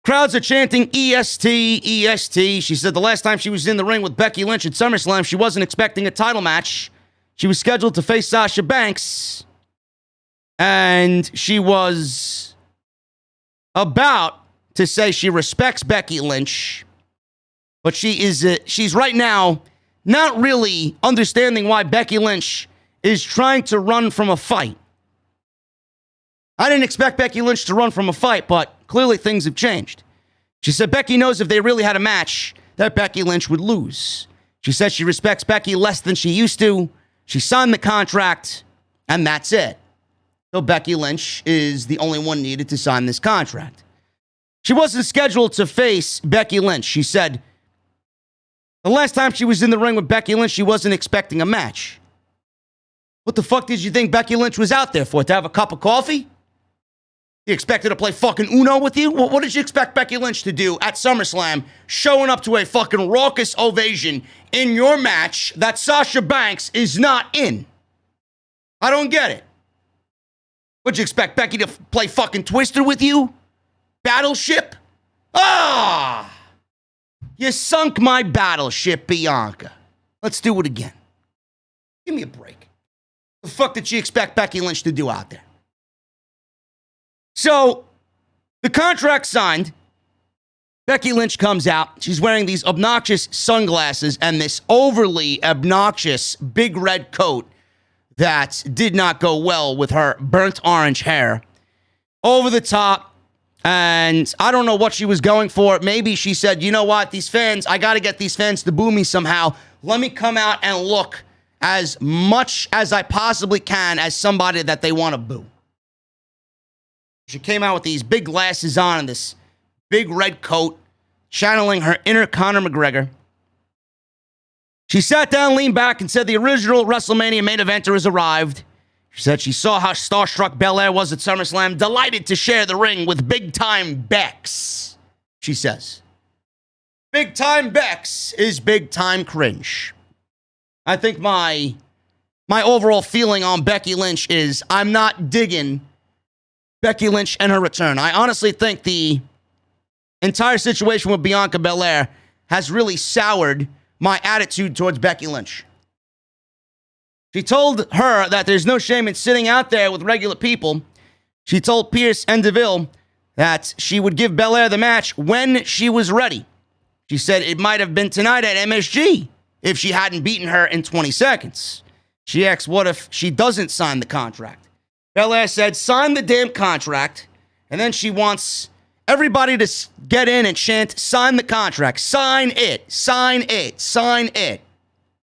Crowds are chanting EST, EST. She said the last time she was in the ring with Becky Lynch at SummerSlam, she wasn't expecting a title match. She was scheduled to face Sasha Banks, and she was about to say she respects Becky Lynch, but she's right now not really understanding why Becky Lynch is trying to run from a fight. I didn't expect Becky Lynch to run from a fight, but clearly things have changed. She said Becky knows if they really had a match, that Becky Lynch would lose. She said she respects Becky less than she used to. She signed the contract, and that's it. So Becky Lynch is the only one needed to sign this contract. She wasn't scheduled to face Becky Lynch. She said the last time she was in the ring with Becky Lynch, she wasn't expecting a match. What the fuck did you think Becky Lynch was out there for? To have a cup of coffee? You expected to play fucking Uno with you? What did you expect Becky Lynch to do at SummerSlam, showing up to a fucking raucous ovation in your match that Sasha Banks is not in? I don't get it. What'd you expect Becky to play fucking Twister with you? Battleship? Ah! You sunk my battleship, Bianca. Let's do it again. Give me a break. The fuck did she expect Becky Lynch to do out there? So, the contract signed. Becky Lynch comes out. She's wearing these obnoxious sunglasses and this overly obnoxious big red coat that did not go well with her burnt orange hair. Over the top. And I don't know what she was going for. Maybe she said, you know what, these fans, I got to get these fans to boo me somehow. Let me come out and look as much as I possibly can as somebody that they want to boo. She came out with these big glasses on and this big red coat, channeling her inner Conor McGregor. She sat down, leaned back, and said the original WrestleMania main eventer has arrived. She said she saw how starstruck Belair was at SummerSlam, delighted to share the ring with big-time Bex, she says. Big-time Bex is big-time cringe. I think my overall feeling on Becky Lynch is I'm not digging Becky Lynch and her return. I honestly think the entire situation with Bianca Belair has really soured my attitude towards Becky Lynch. She told her that there's no shame in sitting out there with regular people. She told Pierce and DeVille that she would give Belair the match when she was ready. She said it might have been tonight at MSG if she hadn't beaten her in 20 seconds. She asked what if she doesn't sign the contract. Belair said sign the damn contract, and then she wants everybody to get in and chant sign the contract, sign it, sign it, sign it.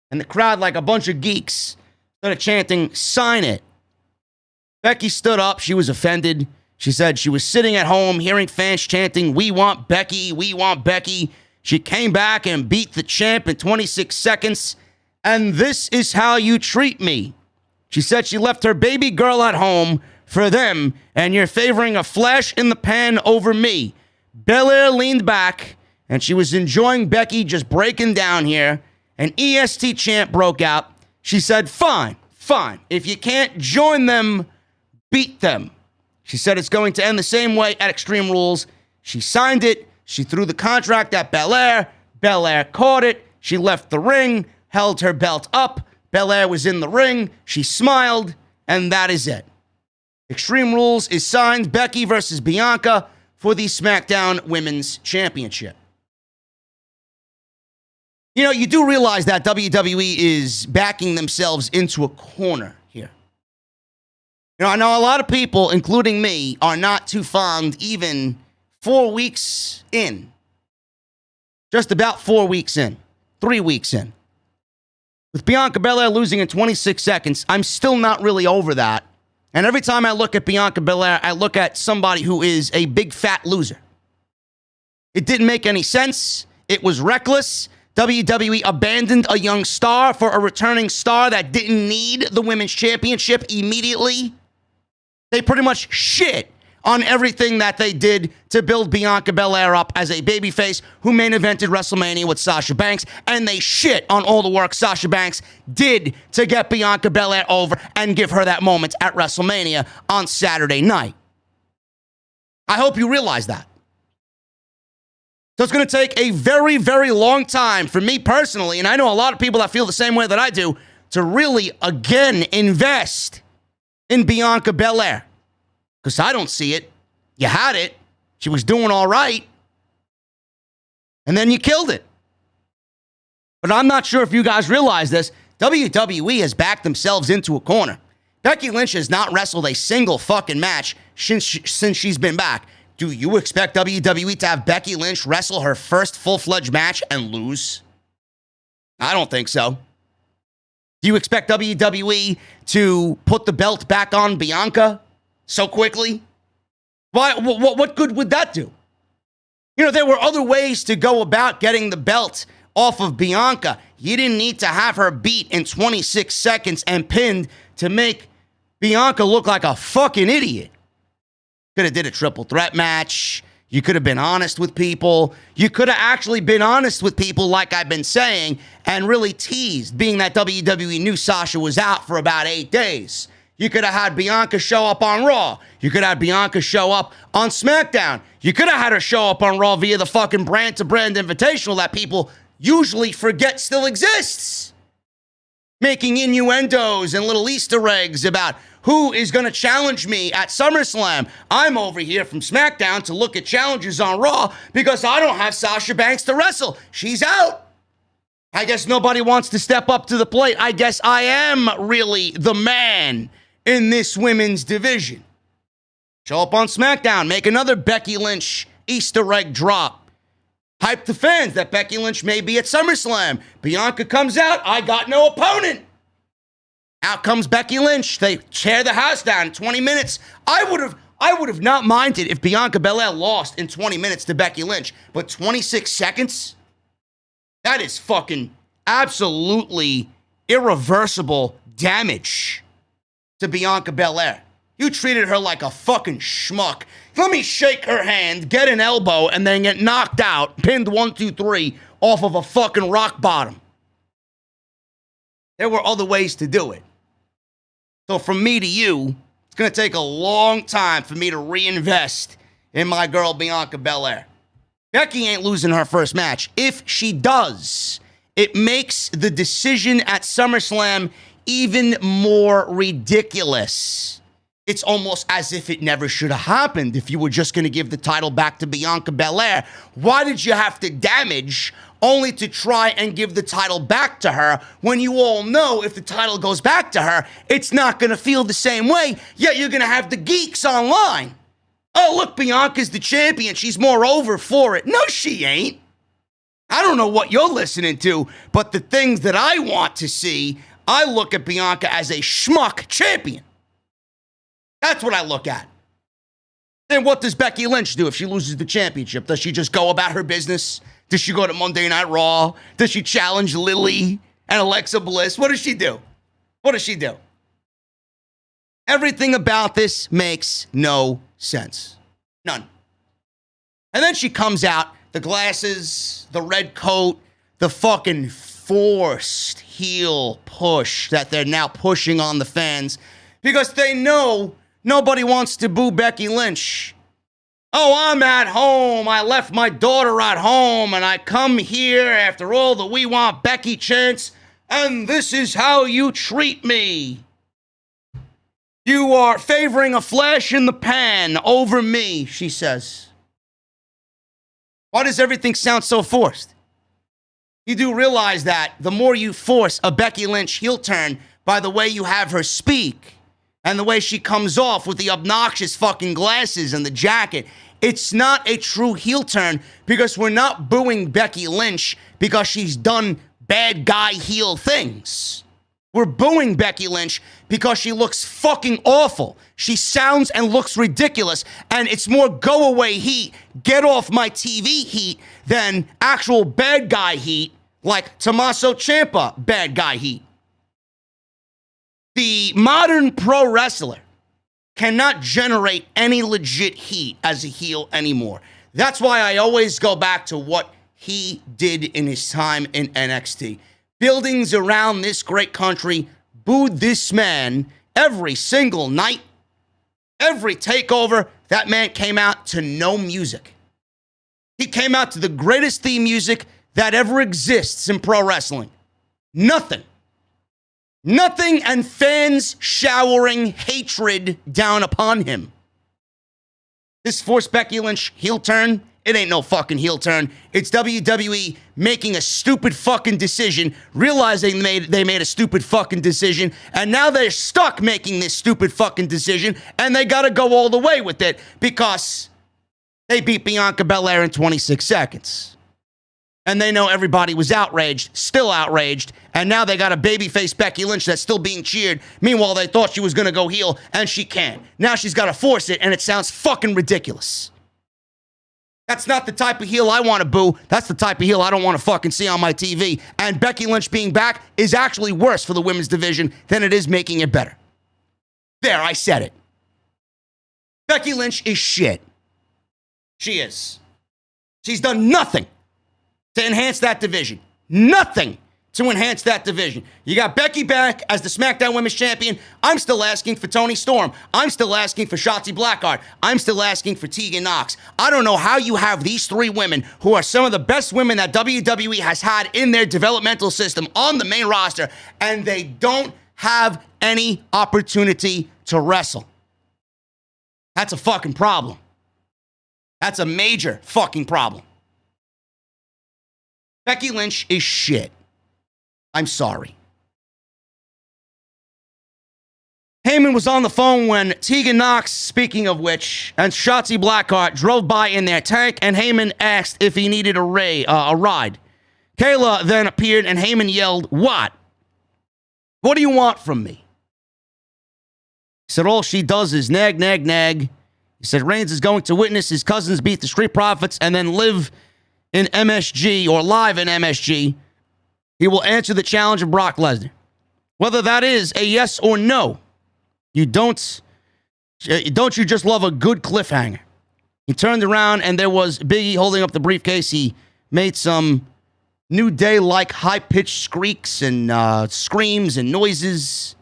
And the crowd, like a bunch of geeks, started chanting, sign it. Becky stood up. She was offended. She said she was sitting at home hearing fans chanting, we want Becky, we want Becky. She came back and beat the champ in 26 seconds. And this is how you treat me. She said she left her baby girl at home for them, and you're favoring a flash in the pan over me. Belair leaned back, and she was enjoying Becky just breaking down here. An EST chant broke out. She said, fine. If you can't join them, beat them. She said it's going to end the same way at Extreme Rules. She signed it. She threw the contract at Belair. Belair caught it. She left the ring, held her belt up. Belair was in the ring. She smiled, and that is it. Extreme Rules is signed Becky versus Bianca for the SmackDown Women's Championship. You know, you do realize that WWE is backing themselves into a corner here. You know, I know a lot of people, including me, are not too fond even 4 weeks in. Just about 4 weeks in. 3 weeks in. With Bianca Belair losing in 26 seconds, I'm still not really over that. And every time I look at Bianca Belair, I look at somebody who is a big fat loser. It didn't make any sense. It was reckless. WWE abandoned a young star for a returning star that didn't need the women's championship immediately. They pretty much shit on everything that they did to build Bianca Belair up as a babyface who main evented WrestleMania with Sasha Banks, and they shit on all the work Sasha Banks did to get Bianca Belair over and give her that moment at WrestleMania on Saturday night. I hope you realize that. So it's going to take a very, very long time for me personally, and I know a lot of people that feel the same way that I do, to really, again, invest in Bianca Belair. Because I don't see it. You had it. She was doing all right. And then you killed it. But I'm not sure if you guys realize this. WWE has backed themselves into a corner. Becky Lynch has not wrestled a single fucking match since she's been back. Do you expect WWE to have Becky Lynch wrestle her first full-fledged match and lose? I don't think so. Do you expect WWE to put the belt back on Bianca so quickly? Why? What good would that do? You know, there were other ways to go about getting the belt off of Bianca. You didn't need to have her beat in 26 seconds and pinned to make Bianca look like a fucking idiot. Could have did a triple threat match. You could have been honest with people. You could have actually been honest with people, like I've been saying, and really teased, being that WWE knew Sasha was out for about 8 days. You could have had Bianca show up on Raw. You could have Bianca show up on SmackDown. You could have had her show up on Raw via the fucking brand-to-brand invitational that people usually forget still exists. Making innuendos and little Easter eggs about who is going to challenge me at SummerSlam. I'm over here from SmackDown to look at challenges on Raw because I don't have Sasha Banks to wrestle. She's out. I guess nobody wants to step up to the plate. I guess I am really the man in this women's division. Show up on SmackDown. Make another Becky Lynch Easter egg drop. Hype the fans that Becky Lynch may be at SummerSlam. Bianca comes out. I got no opponent. Out comes Becky Lynch. They tear the house down in 20 minutes. I would have not minded if Bianca Belair lost in 20 minutes to Becky Lynch. But 26 seconds? That is fucking absolutely irreversible damage to Bianca Belair. You treated her like a fucking schmuck. Let me shake her hand, get an elbow, and then get knocked out, pinned 1, 2, 3 off of a fucking rock bottom. There were other ways to do it. So from me to you, it's going to take a long time for me to reinvest in my girl Bianca Belair. Becky ain't losing her first match. If she does, it makes the decision at SummerSlam even more ridiculous. It's almost as if it never should have happened if you were just going to give the title back to Bianca Belair. Why did you have to damage only to try and give the title back to her when you all know if the title goes back to her, it's not going to feel the same way, yet you're going to have the geeks online. Oh, look, Bianca's the champion. She's more over for it. No, she ain't. I don't know what you're listening to, but the things that I want to see, I look at Bianca as a schmuck champion. That's what I look at. Then what does Becky Lynch do if she loses the championship? Does she just go about her business? Does she go to Monday Night Raw? Does she challenge Lily and Alexa Bliss? What does she do? What does she do? Everything about this makes no sense. None. And then she comes out, the glasses, the red coat, the fucking forced heel push that they're now pushing on the fans because they know nobody wants to boo Becky Lynch. Oh, I'm at home. I left my daughter at home, and I come here after all the We Want Becky chants, and this is how you treat me. You are favoring a flash in the pan over me, she says. Why does everything sound so forced? You do realize that the more you force a Becky Lynch heel turn by the way you have her speak, and the way she comes off with the obnoxious fucking glasses and the jacket, it's not a true heel turn because we're not booing Becky Lynch because she's done bad guy heel things. We're booing Becky Lynch because she looks fucking awful. She sounds and looks ridiculous, and it's more go away heat, get off my TV heat than actual bad guy heat like Tommaso Ciampa bad guy heat. The modern pro wrestler cannot generate any legit heat as a heel anymore. That's why I always go back to what he did in his time in NXT. Buildings around this great country booed this man every single night. Every takeover, that man came out to no music. He came out to the greatest theme music that ever exists in pro wrestling. Nothing. Nothing, and fans showering hatred down upon him. This forced Becky Lynch heel turn, it ain't no fucking heel turn. It's WWE making a stupid fucking decision, realizing they made a stupid fucking decision, and now they're stuck making this stupid fucking decision, and they gotta go all the way with it because they beat Bianca Belair in 26 seconds. And they know everybody was outraged, still outraged, and now they got a babyface Becky Lynch that's still being cheered. Meanwhile, they thought she was going to go heel, and she can't. Now she's got to force it, and it sounds fucking ridiculous. That's not the type of heel I want to boo. That's the type of heel I don't want to fucking see on my TV. And Becky Lynch being back is actually worse for the women's division than it is making it better. There, I said it. Becky Lynch is shit. She is. She's done nothing to enhance that division. Nothing to enhance that division. You got Becky back as the SmackDown Women's Champion. I'm still asking for Toni Storm. I'm still asking for Shotzi Blackheart. I'm still asking for Tegan Nox. I don't know how you have these three women, who are some of the best women that WWE has had in their developmental system, on the main roster, and they don't have any opportunity to wrestle. That's a fucking problem. That's a major fucking problem. Becky Lynch is shit. I'm sorry. Heyman was on the phone when Tegan Nox, speaking of which, and Shotzi Blackheart drove by in their tank, and Heyman asked if he needed a ride. Kayla then appeared, and Heyman yelled, "What? What do you want from me?" He said, all she does is nag, nag, nag. He said, Reigns is going to witness his cousins beat the Street Profits and then live in MSG, or live in MSG, he will answer the challenge of Brock Lesnar. Whether that is a yes or no, don't you just love a good cliffhanger? He turned around and there was Big E holding up the briefcase. He made some New Day-like high-pitched squeaks and screams and noises.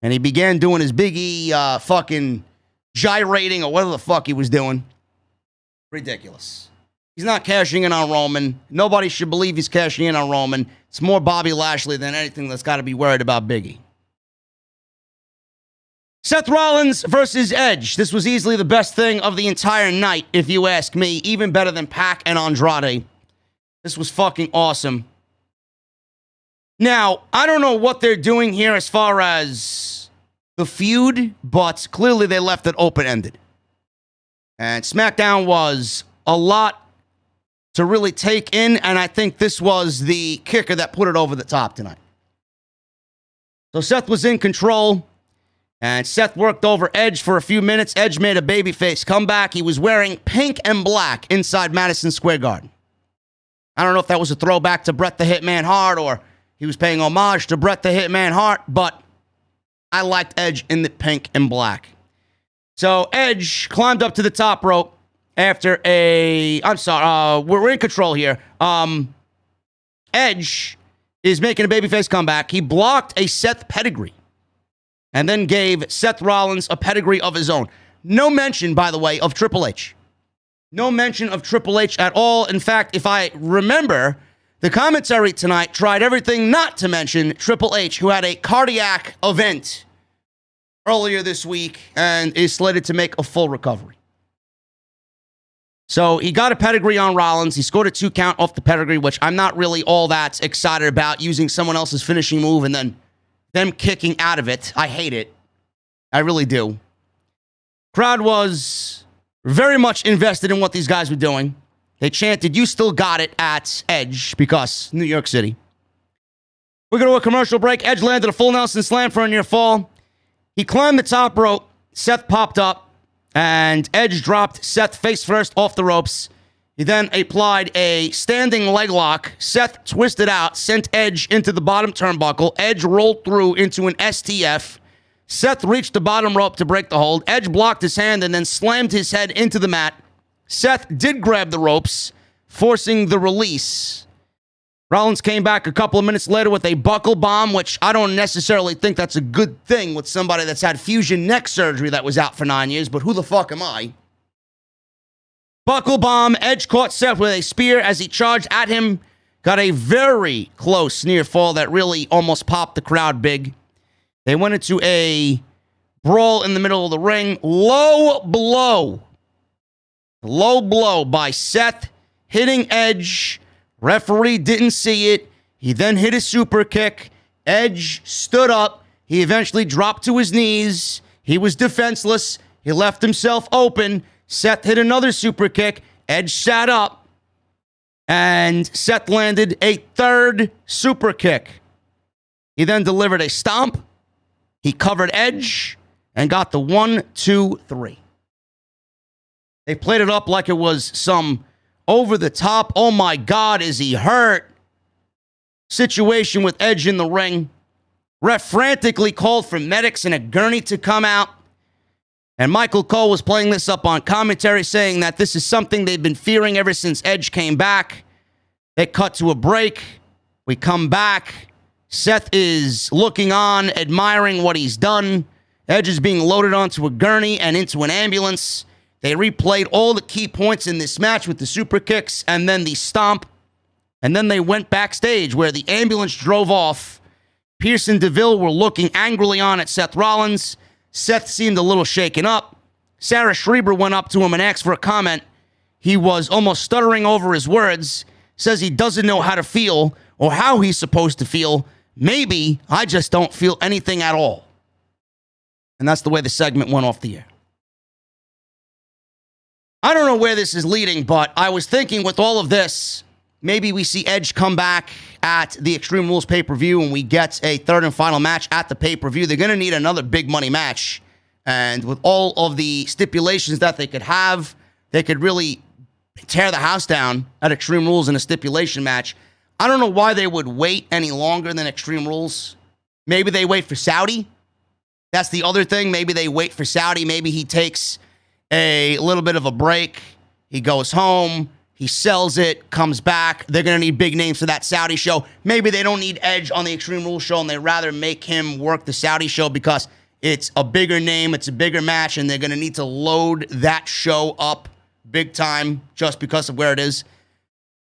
And he began doing his Big E fucking gyrating or whatever the fuck he was doing. Ridiculous. He's not cashing in on Roman. Nobody should believe he's cashing in on Roman. It's more Bobby Lashley than anything that's got to be worried about Big E. Seth Rollins versus Edge. This was easily the best thing of the entire night, if you ask me. Even better than Pac and Andrade. This was fucking awesome. Now, I don't know what they're doing here as far as the feud, but clearly they left it open-ended. And SmackDown was a lot to really take in, and I think this was the kicker that put it over the top tonight. So Seth was in control, and Seth worked over Edge for a few minutes. Edge made a babyface comeback. He was wearing pink and black inside Madison Square Garden. I don't know if that was a throwback to Bret the Hitman Hart or he was paying homage to Bret the Hitman Hart, but I liked Edge in the pink and black. So Edge climbed up to the top rope after we're in control here. Edge is making a babyface comeback. He blocked a Seth pedigree and then gave Seth Rollins a pedigree of his own. No mention, by the way, of Triple H. No mention of Triple H at all. In fact, if I remember, the commentary tonight tried everything not to mention Triple H, who had a cardiac event earlier this week and is slated to make a full recovery. So he got a pedigree on Rollins. He scored a 2 count off the pedigree, which I'm not really all that excited about, using someone else's finishing move and then them kicking out of it. I hate it. I really do. Crowd was very much invested in what these guys were doing. They chanted, "You still got it," at Edge because New York City. We're going to a commercial break. Edge landed a full Nelson slam for a near fall. He climbed the top rope. Seth popped up, and Edge dropped Seth face first off the ropes. He then applied a standing leg lock. Seth twisted out, sent Edge into the bottom turnbuckle. Edge rolled through into an STF. Seth reached the bottom rope to break the hold. Edge blocked his hand and then slammed his head into the mat. Seth did grab the ropes, forcing the release. Rollins came back a couple of minutes later with a buckle bomb, which I don't necessarily think that's a good thing with somebody that's had fusion neck surgery that was out for 9 years, but who the fuck am I? Buckle bomb. Edge caught Seth with a spear as he charged at him. Got a very close near fall that really almost popped the crowd big. They went into a brawl in the middle of the ring. Low blow by Seth, hitting Edge. Referee didn't see it. He then hit a super kick. Edge stood up. He eventually dropped to his knees. He was defenseless. He left himself open. Seth hit another super kick. Edge sat up. And Seth landed a third super kick. He then delivered a stomp. He covered Edge and got the 1, 2, 3. They played it up like it was some over-the-top, oh my God, is he hurt situation with Edge in the ring. Ref frantically called for medics and a gurney to come out. And Michael Cole was playing this up on commentary, saying that this is something they've been fearing ever since Edge came back. They cut to a break. We come back. Seth is looking on, admiring what he's done. Edge is being loaded onto a gurney and into an ambulance. They replayed all the key points in this match with the super kicks and then the stomp. And then they went backstage where the ambulance drove off. Pierce and DeVille were looking angrily on at Seth Rollins. Seth seemed a little shaken up. Sarah Schreiber went up to him and asked for a comment. He was almost stuttering over his words. Says he doesn't know how to feel or how he's supposed to feel. Maybe I just don't feel anything at all. And that's the way the segment went off the air. I don't know where this is leading, but I was thinking with all of this, maybe we see Edge come back at the Extreme Rules pay-per-view and we get a third and final match at the pay-per-view. They're going to need another big money match. And with all of the stipulations that they could have, they could really tear the house down at Extreme Rules in a stipulation match. I don't know why they would wait any longer than Extreme Rules. Maybe they wait for Saudi. That's the other thing. Maybe they wait for Saudi. Maybe he takes a little bit of a break. He goes home. He sells it, comes back. They're going to need big names for that Saudi show. Maybe they don't need Edge on the Extreme Rules show, and they rather make him work the Saudi show because it's a bigger name, it's a bigger match, and they're going to need to load that show up big time just because of where it is.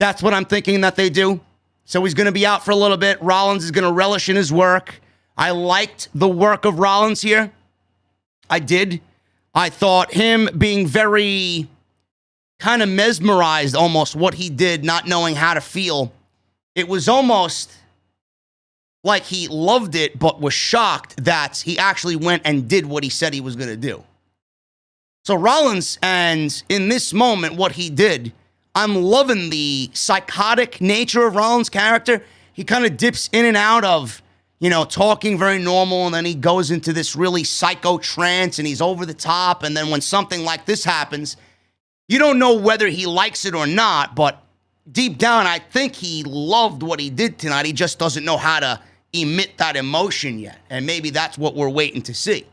That's what I'm thinking that they do. So he's going to be out for a little bit. Rollins is going to relish in his work. I liked the work of Rollins here. I did. I thought him being very kind of mesmerized almost what he did, not knowing how to feel. It was almost like he loved it, but was shocked that he actually went and did what he said he was going to do. So Rollins, and in this moment, what he did, I'm loving the psychotic nature of Rollins' character. He kind of dips in and out of, talking very normal, and then he goes into this really psycho trance, and he's over the top, and then when something like this happens, you don't know whether he likes it or not, but deep down, I think he loved what he did tonight. He just doesn't know how to emit that emotion yet, and maybe that's what we're waiting to see.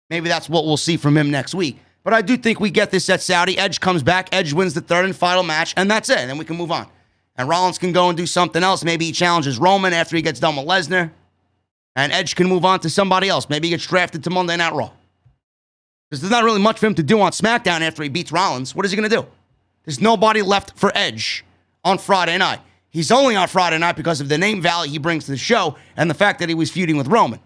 Maybe that's what we'll see from him next week. But I do think we get this at Saudi. Edge comes back. Edge wins the third and final match, and that's it. And then we can move on. And Rollins can go and do something else. Maybe he challenges Roman after he gets done with Lesnar. And Edge can move on to somebody else. Maybe he gets drafted to Monday Night Raw. Because there's not really much for him to do on SmackDown after he beats Rollins. What is he going to do? There's nobody left for Edge on Friday night. He's only on Friday night because of the name value he brings to the show and the fact that he was feuding with Roman.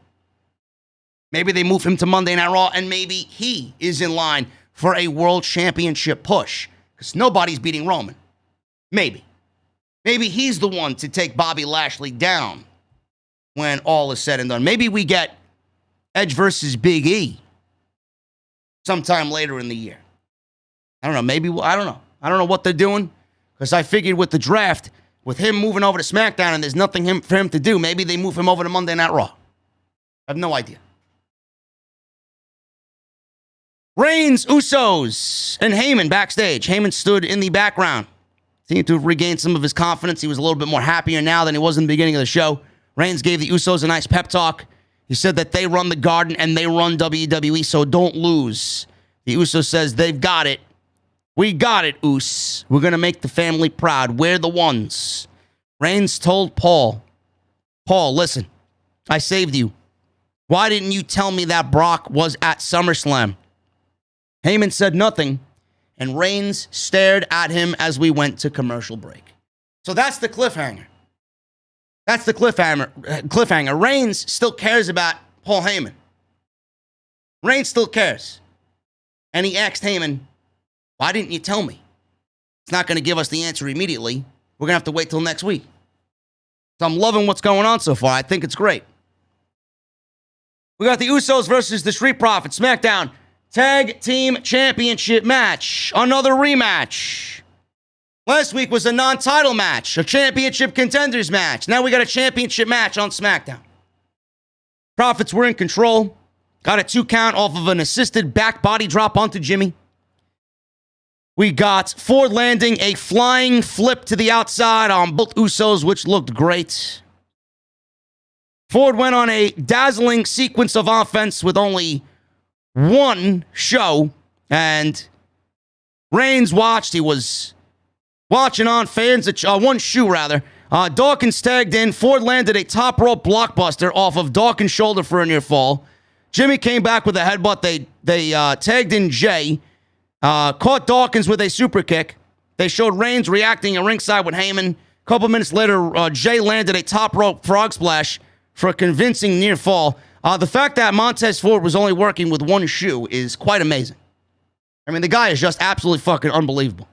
Maybe they move him to Monday Night Raw, and maybe he is in line for a world championship push because nobody's beating Roman. Maybe. Maybe he's the one to take Bobby Lashley down when all is said and done. Maybe we get Edge versus Big E sometime later in the year. I don't know. Maybe, I don't know. I don't know what they're doing because I figured with the draft, with him moving over to SmackDown and there's nothing for him to do, maybe they move him over to Monday Night Raw. I have no idea. Reigns, Usos, and Heyman backstage. Heyman stood in the background. Seemed to have regained some of his confidence. He was a little bit more happier now than he was in the beginning of the show. Reigns gave the Usos a nice pep talk. He said that they run the Garden and they run WWE, so don't lose. The Usos says they've got it. We got it, Us. We're going to make the family proud. We're the ones. Reigns told Paul, listen, I saved you. Why didn't you tell me that Brock was at SummerSlam? Heyman said nothing, and Reigns stared at him as we went to commercial break. So that's the cliffhanger. That's the cliffhanger. Reigns still cares about Paul Heyman. Reigns still cares. And he asked Heyman, why didn't you tell me? It's not going to give us the answer immediately. We're going to have to wait till next week. So I'm loving what's going on so far. I think it's great. We got the Usos versus the Street Profits. SmackDown Tag Team Championship match. Another rematch. Last week was a non-title match, a championship contenders match. Now we got a championship match on SmackDown. Profits were in control. Got a 2 count off of an assisted back body drop onto Jimmy. We got Ford landing a flying flip to the outside on both Usos, which looked great. Ford went on a dazzling sequence of offense with only one show, and Reigns watched. He was watching on fans, one shoe rather. Dawkins tagged in. Ford landed a top rope blockbuster off of Dawkins' shoulder for a near fall. Jimmy came back with a headbutt. They tagged in Jay. Caught Dawkins with a super kick. They showed Reigns reacting at ringside with Heyman. A couple minutes later, Jay landed a top rope frog splash for a convincing near fall. The fact that Montez Ford was only working with one shoe is quite amazing. I mean, the guy is just absolutely fucking unbelievable.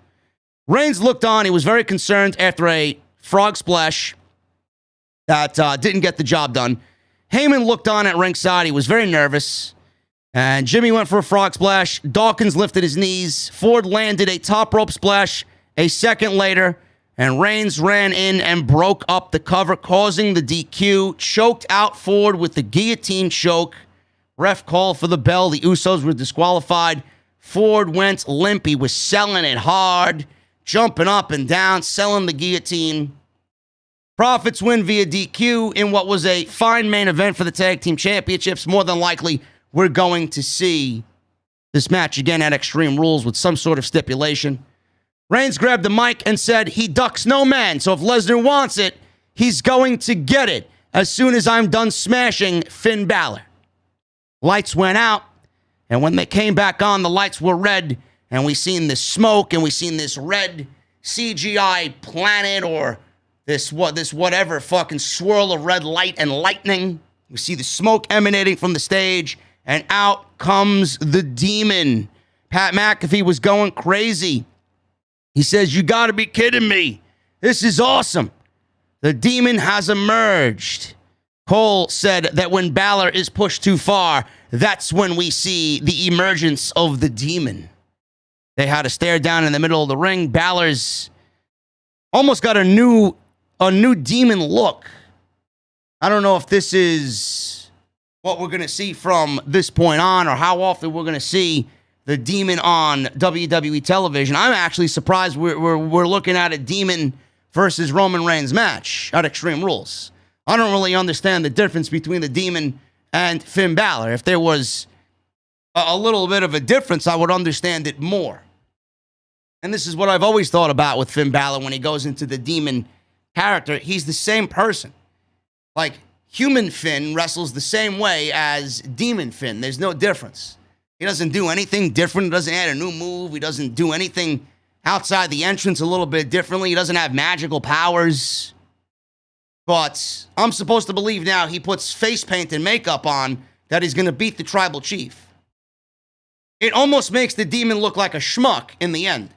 Reigns looked on. He was very concerned after a frog splash that didn't get the job done. Heyman looked on at ringside. He was very nervous. And Jimmy went for a frog splash. Dawkins lifted his knees. Ford landed a top rope splash a second later. And Reigns ran in and broke up the cover, causing the DQ. Choked out Ford with the guillotine choke. Ref called for the bell. The Usos were disqualified. Ford went limp. He was selling it hard, jumping up and down, selling the guillotine. Profits win via DQ in what was a fine main event for the tag team championships. More than likely, we're going to see this match again at Extreme Rules with some sort of stipulation. Reigns grabbed the mic and said he ducks no man, so if Lesnar wants it, he's going to get it as soon as I'm done smashing Finn Balor. Lights went out, and when they came back on, the lights were red, and we seen this smoke, and we seen this red CGI planet or this whatever fucking swirl of red light and lightning. We see the smoke emanating from the stage, and out comes the Demon. Pat McAfee was going crazy. He says, "You gotta be kidding me. This is awesome. The Demon has emerged." Cole said that when Balor is pushed too far, that's when we see the emergence of the Demon. They had a stare down in the middle of the ring. Balor's almost got a new Demon look. I don't know if this is what we're going to see from this point on or how often we're going to see the Demon on WWE television. I'm actually surprised we're looking at a Demon versus Roman Reigns match at Extreme Rules. I don't really understand the difference between the Demon and Finn Balor. If there was a little bit of a difference, I would understand it more. And this is what I've always thought about with Finn Balor when he goes into the Demon character. He's the same person. Like, human Finn wrestles the same way as Demon Finn. There's no difference. He doesn't do anything different. He doesn't add a new move. He doesn't do anything outside the entrance a little bit differently. He doesn't have magical powers. But I'm supposed to believe now he puts face paint and makeup on that he's going to beat the tribal chief. It almost makes the Demon look like a schmuck in the end.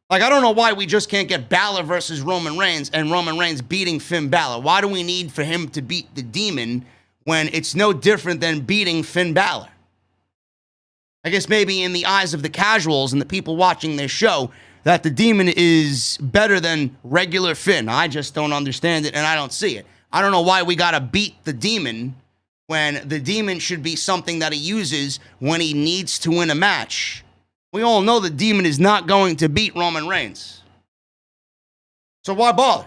Like, I don't know why we just can't get Balor versus Roman Reigns and Roman Reigns beating Finn Balor. Why do we need for him to beat the Demon when it's no different than beating Finn Balor? I guess maybe in the eyes of the casuals and the people watching this show, that the Demon is better than regular Finn. I just don't understand it, and I don't see it. I don't know why we gotta beat the Demon when the Demon should be something that he uses when he needs to win a match. We all know the Demon is not going to beat Roman Reigns. So why bother?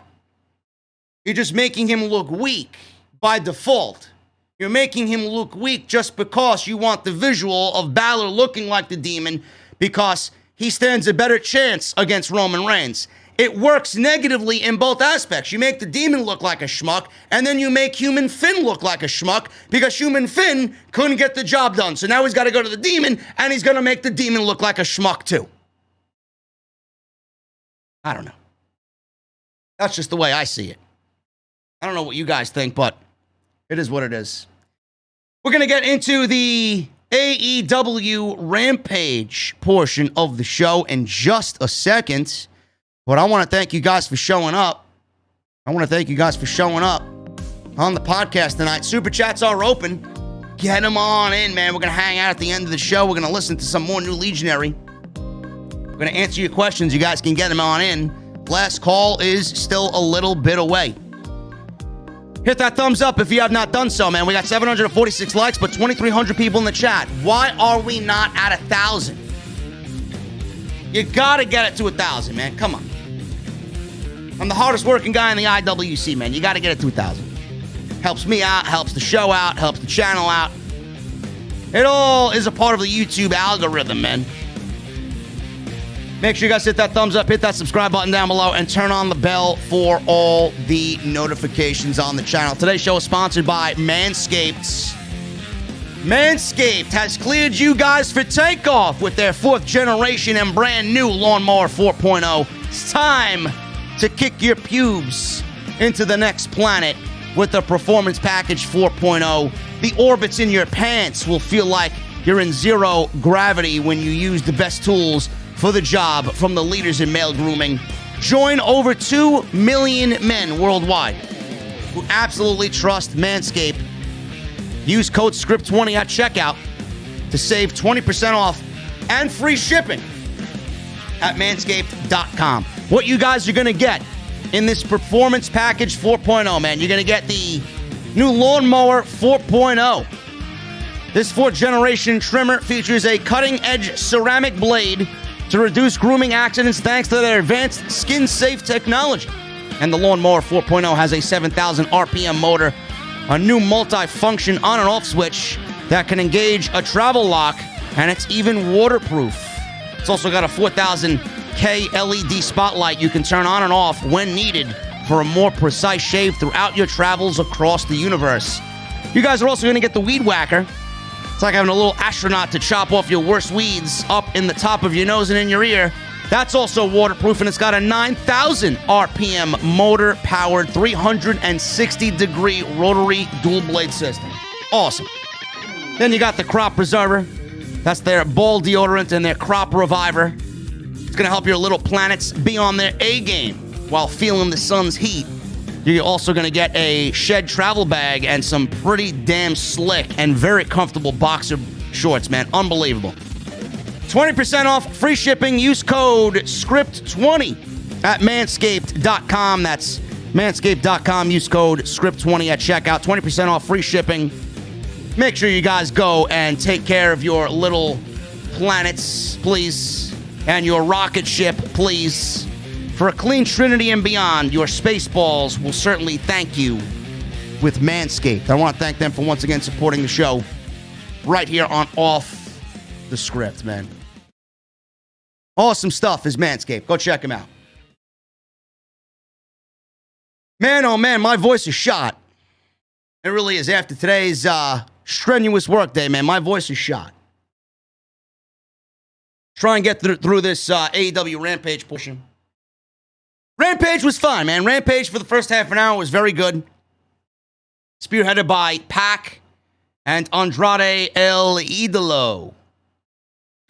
You're just making him look weak by default. You're making him look weak just because you want the visual of Balor looking like the Demon because he stands a better chance against Roman Reigns. It works negatively in both aspects. You make the Demon look like a schmuck, and then you make Human Finn look like a schmuck because Human Finn couldn't get the job done. So now he's got to go to the Demon, and he's going to make the Demon look like a schmuck too. I don't know. That's just the way I see it. I don't know what you guys think, but it is what it is. We're going to get into the AEW Rampage portion of the show in just a second. But I want to thank you guys for showing up. On the podcast tonight. Super chats are open. Get them on in, man. We're going to hang out at the end of the show. We're going to listen to some more new Legionary. We're going to answer your questions. You guys can get them on in. Last call is still a little bit away. Hit that thumbs up if you have not done so, man. We got 746 likes, but 2,300 people in the chat. Why are we not at 1,000? You got to get it to 1,000, man. Come on. I'm the hardest working guy in the IWC, man. You got to get it to 1,000. Helps me out, helps the show out, helps the channel out. It all is a part of the YouTube algorithm, man. Make sure you guys hit that thumbs up, hit that subscribe button down below, and turn on the bell for all the notifications on the channel. Today's show is sponsored by Manscaped. Manscaped has cleared you guys for takeoff with their 4th generation and brand new Lawnmower 4.0. It's time to kick your pubes into the next planet with the Performance Package 4.0. The orbits in your pants will feel like you're in zero gravity when you use the best tools for the job from the leaders in male grooming. Join over 2 million men worldwide who absolutely trust Manscaped. Use code SCRIPT20 at checkout to save 20% off and free shipping at manscaped.com. What you guys are going to get in this Performance Package 4.0, man, you're going to get the new Lawnmower 4.0. This 4th generation trimmer features a cutting-edge ceramic blade to reduce grooming accidents thanks to their advanced skin-safe technology. And the Lawnmower 4.0 has a 7,000 RPM motor, a new multi-function on and off switch that can engage a travel lock, and it's even waterproof. It's also got a 4,000K LED spotlight you can turn on and off when needed for a more precise shave throughout your travels across the universe. You guys are also going to get the Weed Whacker. It's like having a little astronaut to chop off your worst weeds up in the top of your nose and in your ear. That's also waterproof, and it's got a 9,000 RPM motor-powered 360-degree rotary dual-blade system. Awesome. Then you got the Crop Preserver. That's their ball deodorant and their Crop Reviver. It's going to help your little planets be on their A-game while feeling the sun's heat. You're also going to get a Shed travel bag and some pretty damn slick and very comfortable boxer shorts, man. Unbelievable. 20% off, free shipping. Use code SCRIPT20 at manscaped.com. That's manscaped.com. Use code SCRIPT20 at checkout. 20% off, free shipping. Make sure you guys go and take care of your little planets, please, and your rocket ship, please. For a clean Trinity and beyond, your Spaceballs will certainly thank you with Manscaped. I want to thank them for once again supporting the show right here on Off the Script, man. Awesome stuff is Manscaped. Go check them out. Man, oh man, my voice is shot. It really is. After today's strenuous work day, man, my voice is shot. Try and get through this AEW Rampage portion. Rampage was fun, man. Rampage for the first half an hour was very good. Spearheaded by Pac and Andrade El Idolo.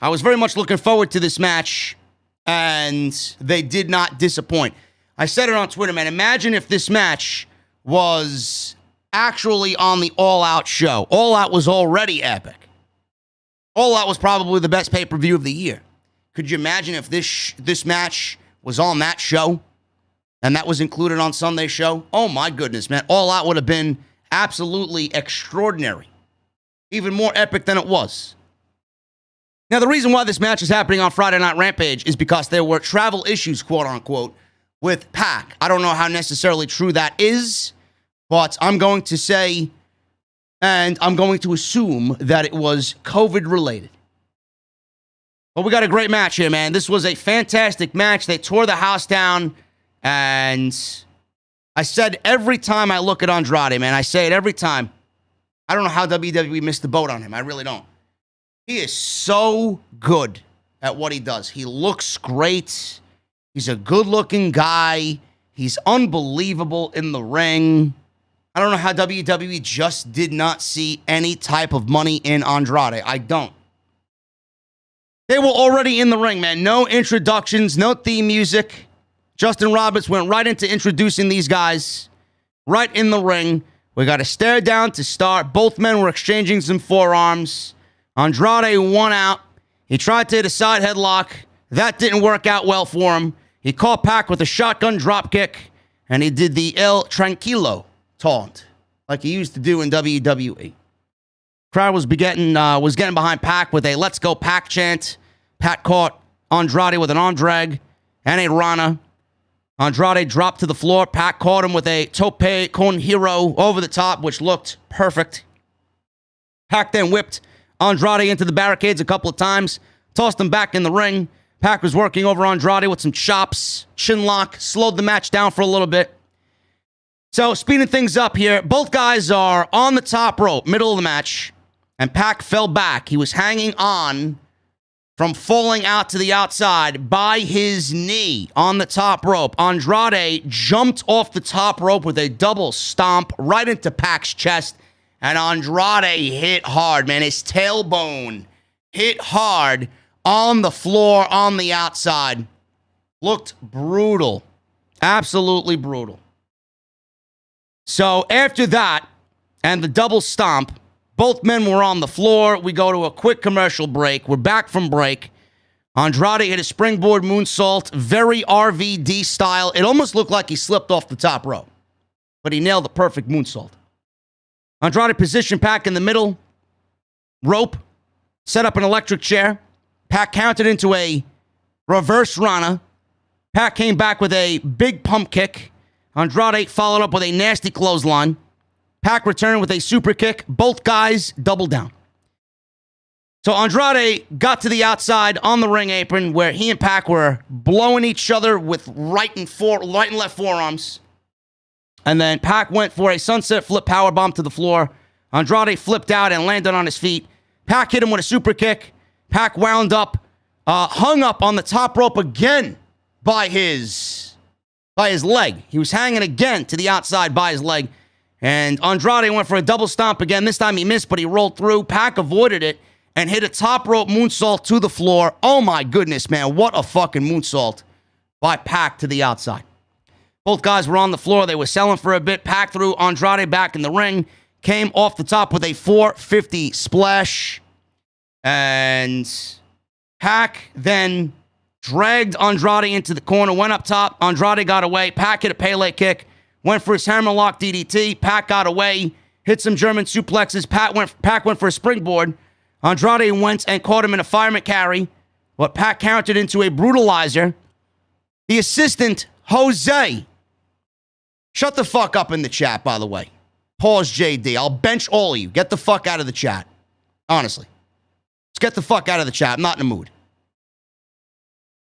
I was very much looking forward to this match, and they did not disappoint. I said it on Twitter, man. Imagine if this match was actually on the All Out show. All Out was already epic. All Out was probably the best pay-per-view of the year. Could you imagine if this match was on that show? And that was included on Sunday's show? Oh my goodness, man. All Out would have been absolutely extraordinary. Even more epic than it was. Now, the reason why this match is happening on Friday Night Rampage is because there were travel issues, quote unquote, with Pac. I don't know how necessarily true that is, but I'm going to say, and I'm going to assume that it was COVID related. But we got a great match here, man. This was a fantastic match. They tore the house down. And I said every time I look at Andrade, man, I say it every time. I don't know how WWE missed the boat on him. I really don't. He is so good at what he does. He looks great. He's a good-looking guy. He's unbelievable in the ring. I don't know how WWE just did not see any type of money in Andrade. I don't. They were already in the ring, man. No introductions, no theme music. Justin Roberts went right into introducing these guys right in the ring. We got a stare down to start. Both men were exchanging some forearms. Andrade won out. He tried to hit a side headlock. That didn't work out well for him. He caught Pac with a shotgun dropkick, and he did the El Tranquilo taunt like he used to do in WWE. Crowd was getting behind Pac with a "Let's Go Pac" chant. Pac caught Andrade with an arm drag and a Rana. Andrade dropped to the floor. Pac caught him with a tope con hero over the top, which looked perfect. Pac then whipped Andrade into the barricades a couple of times, tossed him back in the ring. Pac was working over Andrade with some chops, chin lock, slowed the match down for a little bit. So, speeding things up here, both guys are on the top rope, middle of the match, and Pac fell back. He was hanging on from falling out to the outside by his knee on the top rope. Andrade jumped off the top rope with a double stomp right into Pac's chest, and Andrade hit hard, man. His tailbone hit hard on the floor on the outside. Looked brutal. Absolutely brutal. So after that, and the double stomp, both men were on the floor. We go to a quick commercial break. We're back from break. Andrade hit a springboard moonsault, very RVD style. It almost looked like he slipped off the top rope, but he nailed the perfect moonsault. Andrade positioned Pac in the middle rope, set up an electric chair. Pac countered into a reverse Rana. Pac came back with a big pump kick. Andrade followed up with a nasty clothesline. Pac returned with a super kick. Both guys doubled down. So Andrade got to the outside on the ring apron where he and Pac were blowing each other with right and left forearms. And then Pac went for a sunset flip powerbomb to the floor. Andrade flipped out and landed on his feet. Pac hit him with a super kick. Pac wound up, hung up on the top rope again by his leg. He was hanging again to the outside by his leg. And Andrade went for a double stomp again. This time he missed, but he rolled through. Pac avoided it and hit a top rope moonsault to the floor. Oh my goodness, man. What a fucking moonsault by Pac to the outside. Both guys were on the floor. They were selling for a bit. Pac threw Andrade back in the ring. Came off the top with a 450 splash. And Pac then dragged Andrade into the corner. Went up top. Andrade got away. Pac hit a Pele kick. Went for his hammerlock DDT. Pac got away. Hit some German suplexes. Pac went for a springboard. Andrade went and caught him in a fireman carry. But Pac countered into a brutalizer. The assistant, Jose. Shut the fuck up in the chat, by the way. Pause JD. I'll bench all of you. Get the fuck out of the chat. Honestly. Just get the fuck out of the chat. I'm not in the mood.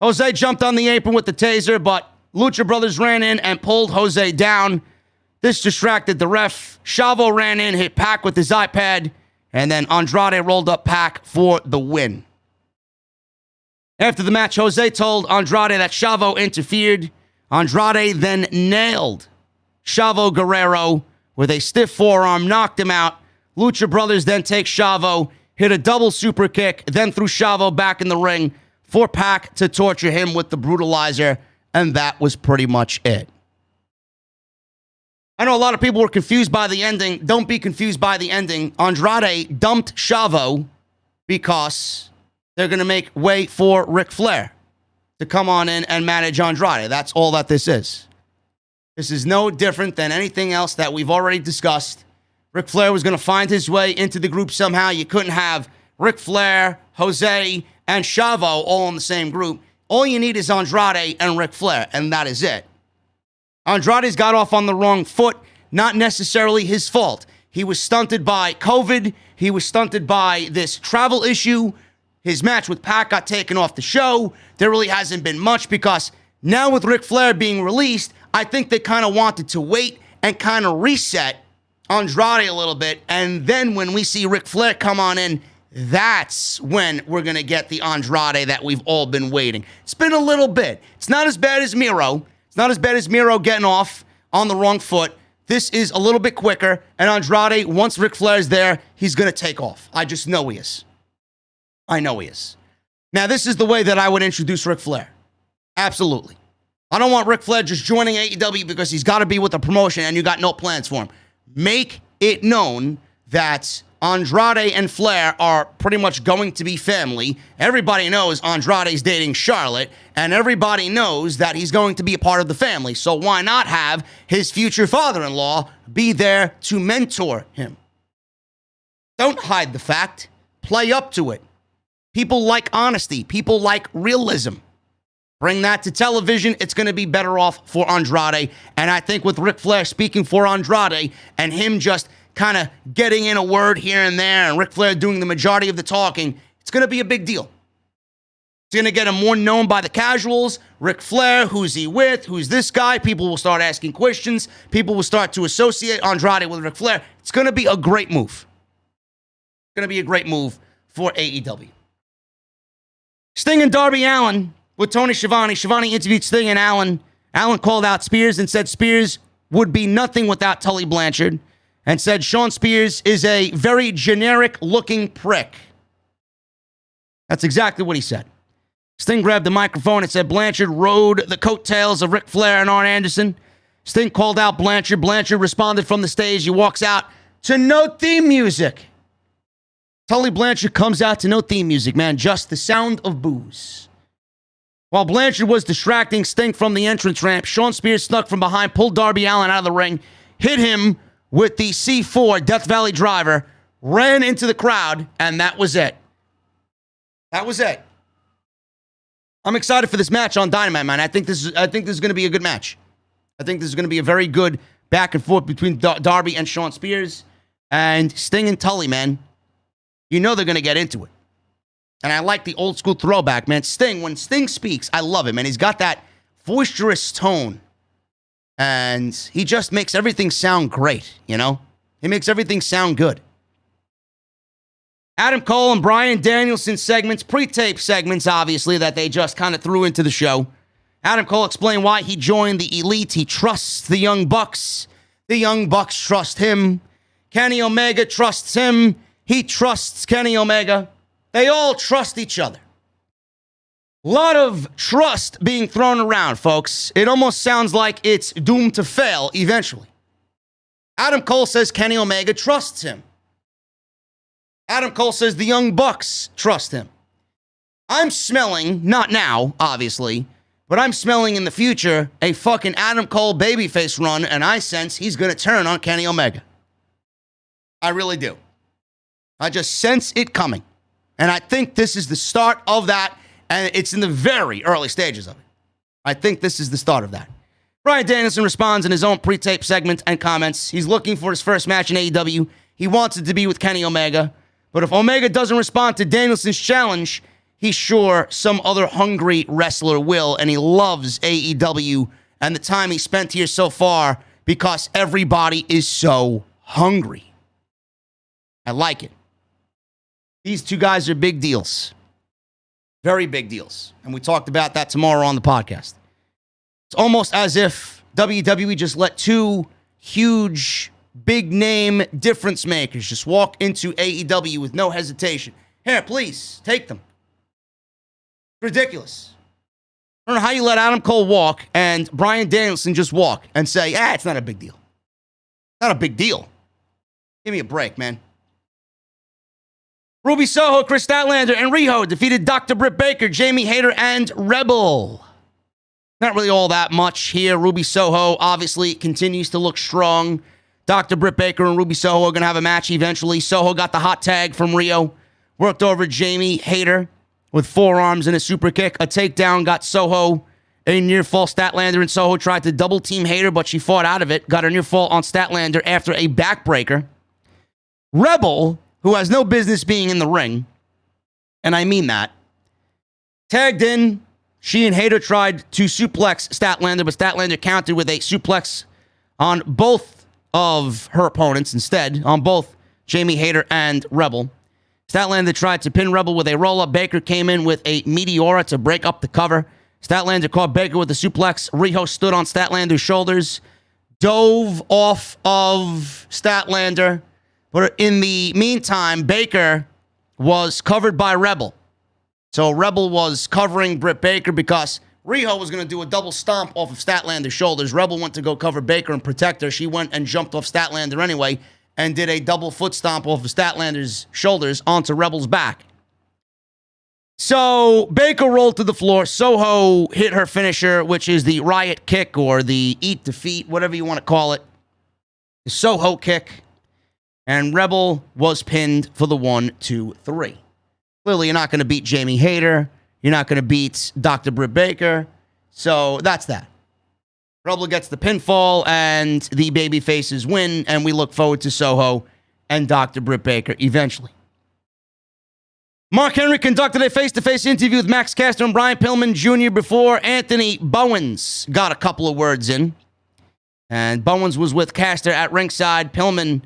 Jose jumped on the apron with the taser, but Lucha Brothers ran in and pulled Jose down. This distracted the ref. Chavo ran in, hit Pac with his iPad, and then Andrade rolled up Pac for the win. After the match, Jose told Andrade that Chavo interfered. Andrade then nailed Chavo Guerrero with a stiff forearm, knocked him out. Lucha Brothers then take Chavo, hit a double super kick, then threw Chavo back in the ring for Pac to torture him with the brutalizer, and that was pretty much it. I know a lot of people were confused by the ending. Don't be confused by the ending. Andrade dumped Chavo because they're going to make way for Ric Flair to come on in and manage Andrade. That's all that this is. This is no different than anything else that we've already discussed. Ric Flair was going to find his way into the group somehow. You couldn't have Ric Flair, Jose, and Chavo all in the same group. All you need is Andrade and Ric Flair, and that is it. Andrade's got off on the wrong foot, not necessarily his fault. He was stunted by COVID. He was stunted by this travel issue. His match with Pac got taken off the show. There really hasn't been much because now with Ric Flair being released, I think they kind of wanted to wait and kind of reset Andrade a little bit. And then when we see Ric Flair come on in, that's when we're going to get the Andrade that we've all been waiting. It's been a little bit. It's not as bad as Miro. It's not as bad as Miro getting off on the wrong foot. This is a little bit quicker. And Andrade, once Ric Flair's there, he's going to take off. I just know he is. I know he is. Now, this is the way that I would introduce Ric Flair. Absolutely. I don't want Ric Flair just joining AEW because he's got to be with the promotion and you got no plans for him. Make it known that Andrade and Flair are pretty much going to be family. Everybody knows Andrade's dating Charlotte, and everybody knows that he's going to be a part of the family. So why not have his future father-in-law be there to mentor him? Don't hide the fact. Play up to it. People like honesty. People like realism. Bring that to television, it's going to be better off for Andrade. And I think with Ric Flair speaking for Andrade and him just kind of getting in a word here and there and Ric Flair doing the majority of the talking, it's going to be a big deal. It's going to get him more known by the casuals. Ric Flair, who's he with? Who's this guy? People will start asking questions. People will start to associate Andrade with Ric Flair. It's going to be a great move. It's going to be a great move for AEW. Sting and Darby Allin with Tony Schiavone. Schiavone interviewed Sting and Allin. Allin called out Spears and said Spears would be nothing without Tully Blanchard and said Sean Spears is a very generic-looking prick. That's exactly what he said. Sting grabbed the microphone and said Blanchard rode the coattails of Ric Flair and Arn Anderson. Sting called out Blanchard. Blanchard responded from the stage. He walks out to no theme music. Tully Blanchard comes out to no theme music, man. Just the sound of booze. While Blanchard was distracting Sting from the entrance ramp, Sean Spears snuck from behind, pulled Darby Allin out of the ring, hit him with the C4 Death Valley Driver, ran into the crowd, and that was it. That was it. I'm excited for this match on Dynamite, man. I think this is going to be a good match. I think this is going to be a very good back and forth between Darby and Shawn Spears. And Sting and Tully, man. You know they're going to get into it. And I like the old school throwback, man. Sting, when Sting speaks, I love him. And he's got that boisterous tone. And he just makes everything sound great, you know? He makes everything sound good. Adam Cole and Bryan Danielson segments, pre-tape segments, obviously, that they just kind of threw into the show. Adam Cole explained why he joined the Elite. He trusts the Young Bucks. The Young Bucks trust him. Kenny Omega trusts him. He trusts Kenny Omega. They all trust each other. A lot of trust being thrown around, folks. It almost sounds like it's doomed to fail eventually. Adam Cole says Kenny Omega trusts him. Adam Cole says the Young Bucks trust him. I'm smelling, not now, obviously, but I'm smelling in the future a fucking Adam Cole babyface run, and I sense he's going to turn on Kenny Omega. I really do. I just sense it coming. And I think this is the start of that, and it's in the very early stages of it. I think this is the start of that. Bryan Danielson responds in his own pre-tape segment and comments. He's looking for his first match in AEW. He wants it to be with Kenny Omega. But if Omega doesn't respond to Danielson's challenge, he's sure some other hungry wrestler will, and he loves AEW and the time he spent here so far because everybody is so hungry. I like it. These two guys are big deals. Very big deals. And we talked about that tomorrow on the podcast. It's almost as if WWE just let two huge, big-name difference makers just walk into AEW with no hesitation. Here, please, take them. Ridiculous. I don't know how you let Adam Cole walk and Bryan Danielson just walk and say, it's not a big deal. Not a big deal. Give me a break, man. Ruby Soho, Chris Statlander, and Riho defeated Dr. Britt Baker, Jamie Hayter, and Rebel. Not really all that much here. Ruby Soho obviously continues to look strong. Dr. Britt Baker and Ruby Soho are going to have a match eventually. Soho got the hot tag from Rio. Worked over Jamie Hayter with forearms and a super kick. A takedown got Soho a near fall. Statlander and Soho tried to double team Hayter, but she fought out of it. Got a near fall on Statlander after a backbreaker. Rebel, who has no business being in the ring, and I mean that, tagged in. She and Hayter tried to suplex Statlander, but Statlander countered with a suplex on both of her opponents instead, on both Jamie Hayter and Rebel. Statlander tried to pin Rebel with a roll-up. Baker came in with a Meteora to break up the cover. Statlander caught Baker with a suplex. Riho stood on Statlander's shoulders, dove off of Statlander. But in the meantime, Baker was covered by Rebel. So Rebel was covering Britt Baker because Riho was going to do a double stomp off of Statlander's shoulders. Rebel went to go cover Baker and protect her. She went and jumped off Statlander anyway and did a double foot stomp off of Statlander's shoulders onto Rebel's back. So Baker rolled to the floor. Soho hit her finisher, which is the Riot Kick or the Eat Defeat, whatever you want to call it. The Soho Kick. And Rebel was pinned for the 1, 2, 3. Clearly, you're not going to beat Jamie Hayter. You're not going to beat Dr. Britt Baker. So that's that. Rebel gets the pinfall, and the babyfaces win, and we look forward to Soho and Dr. Britt Baker eventually. Mark Henry conducted a face-to-face interview with Max Caster and Brian Pillman Jr. before Anthony Bowens got a couple of words in. And Bowens was with Caster at ringside. Pillman,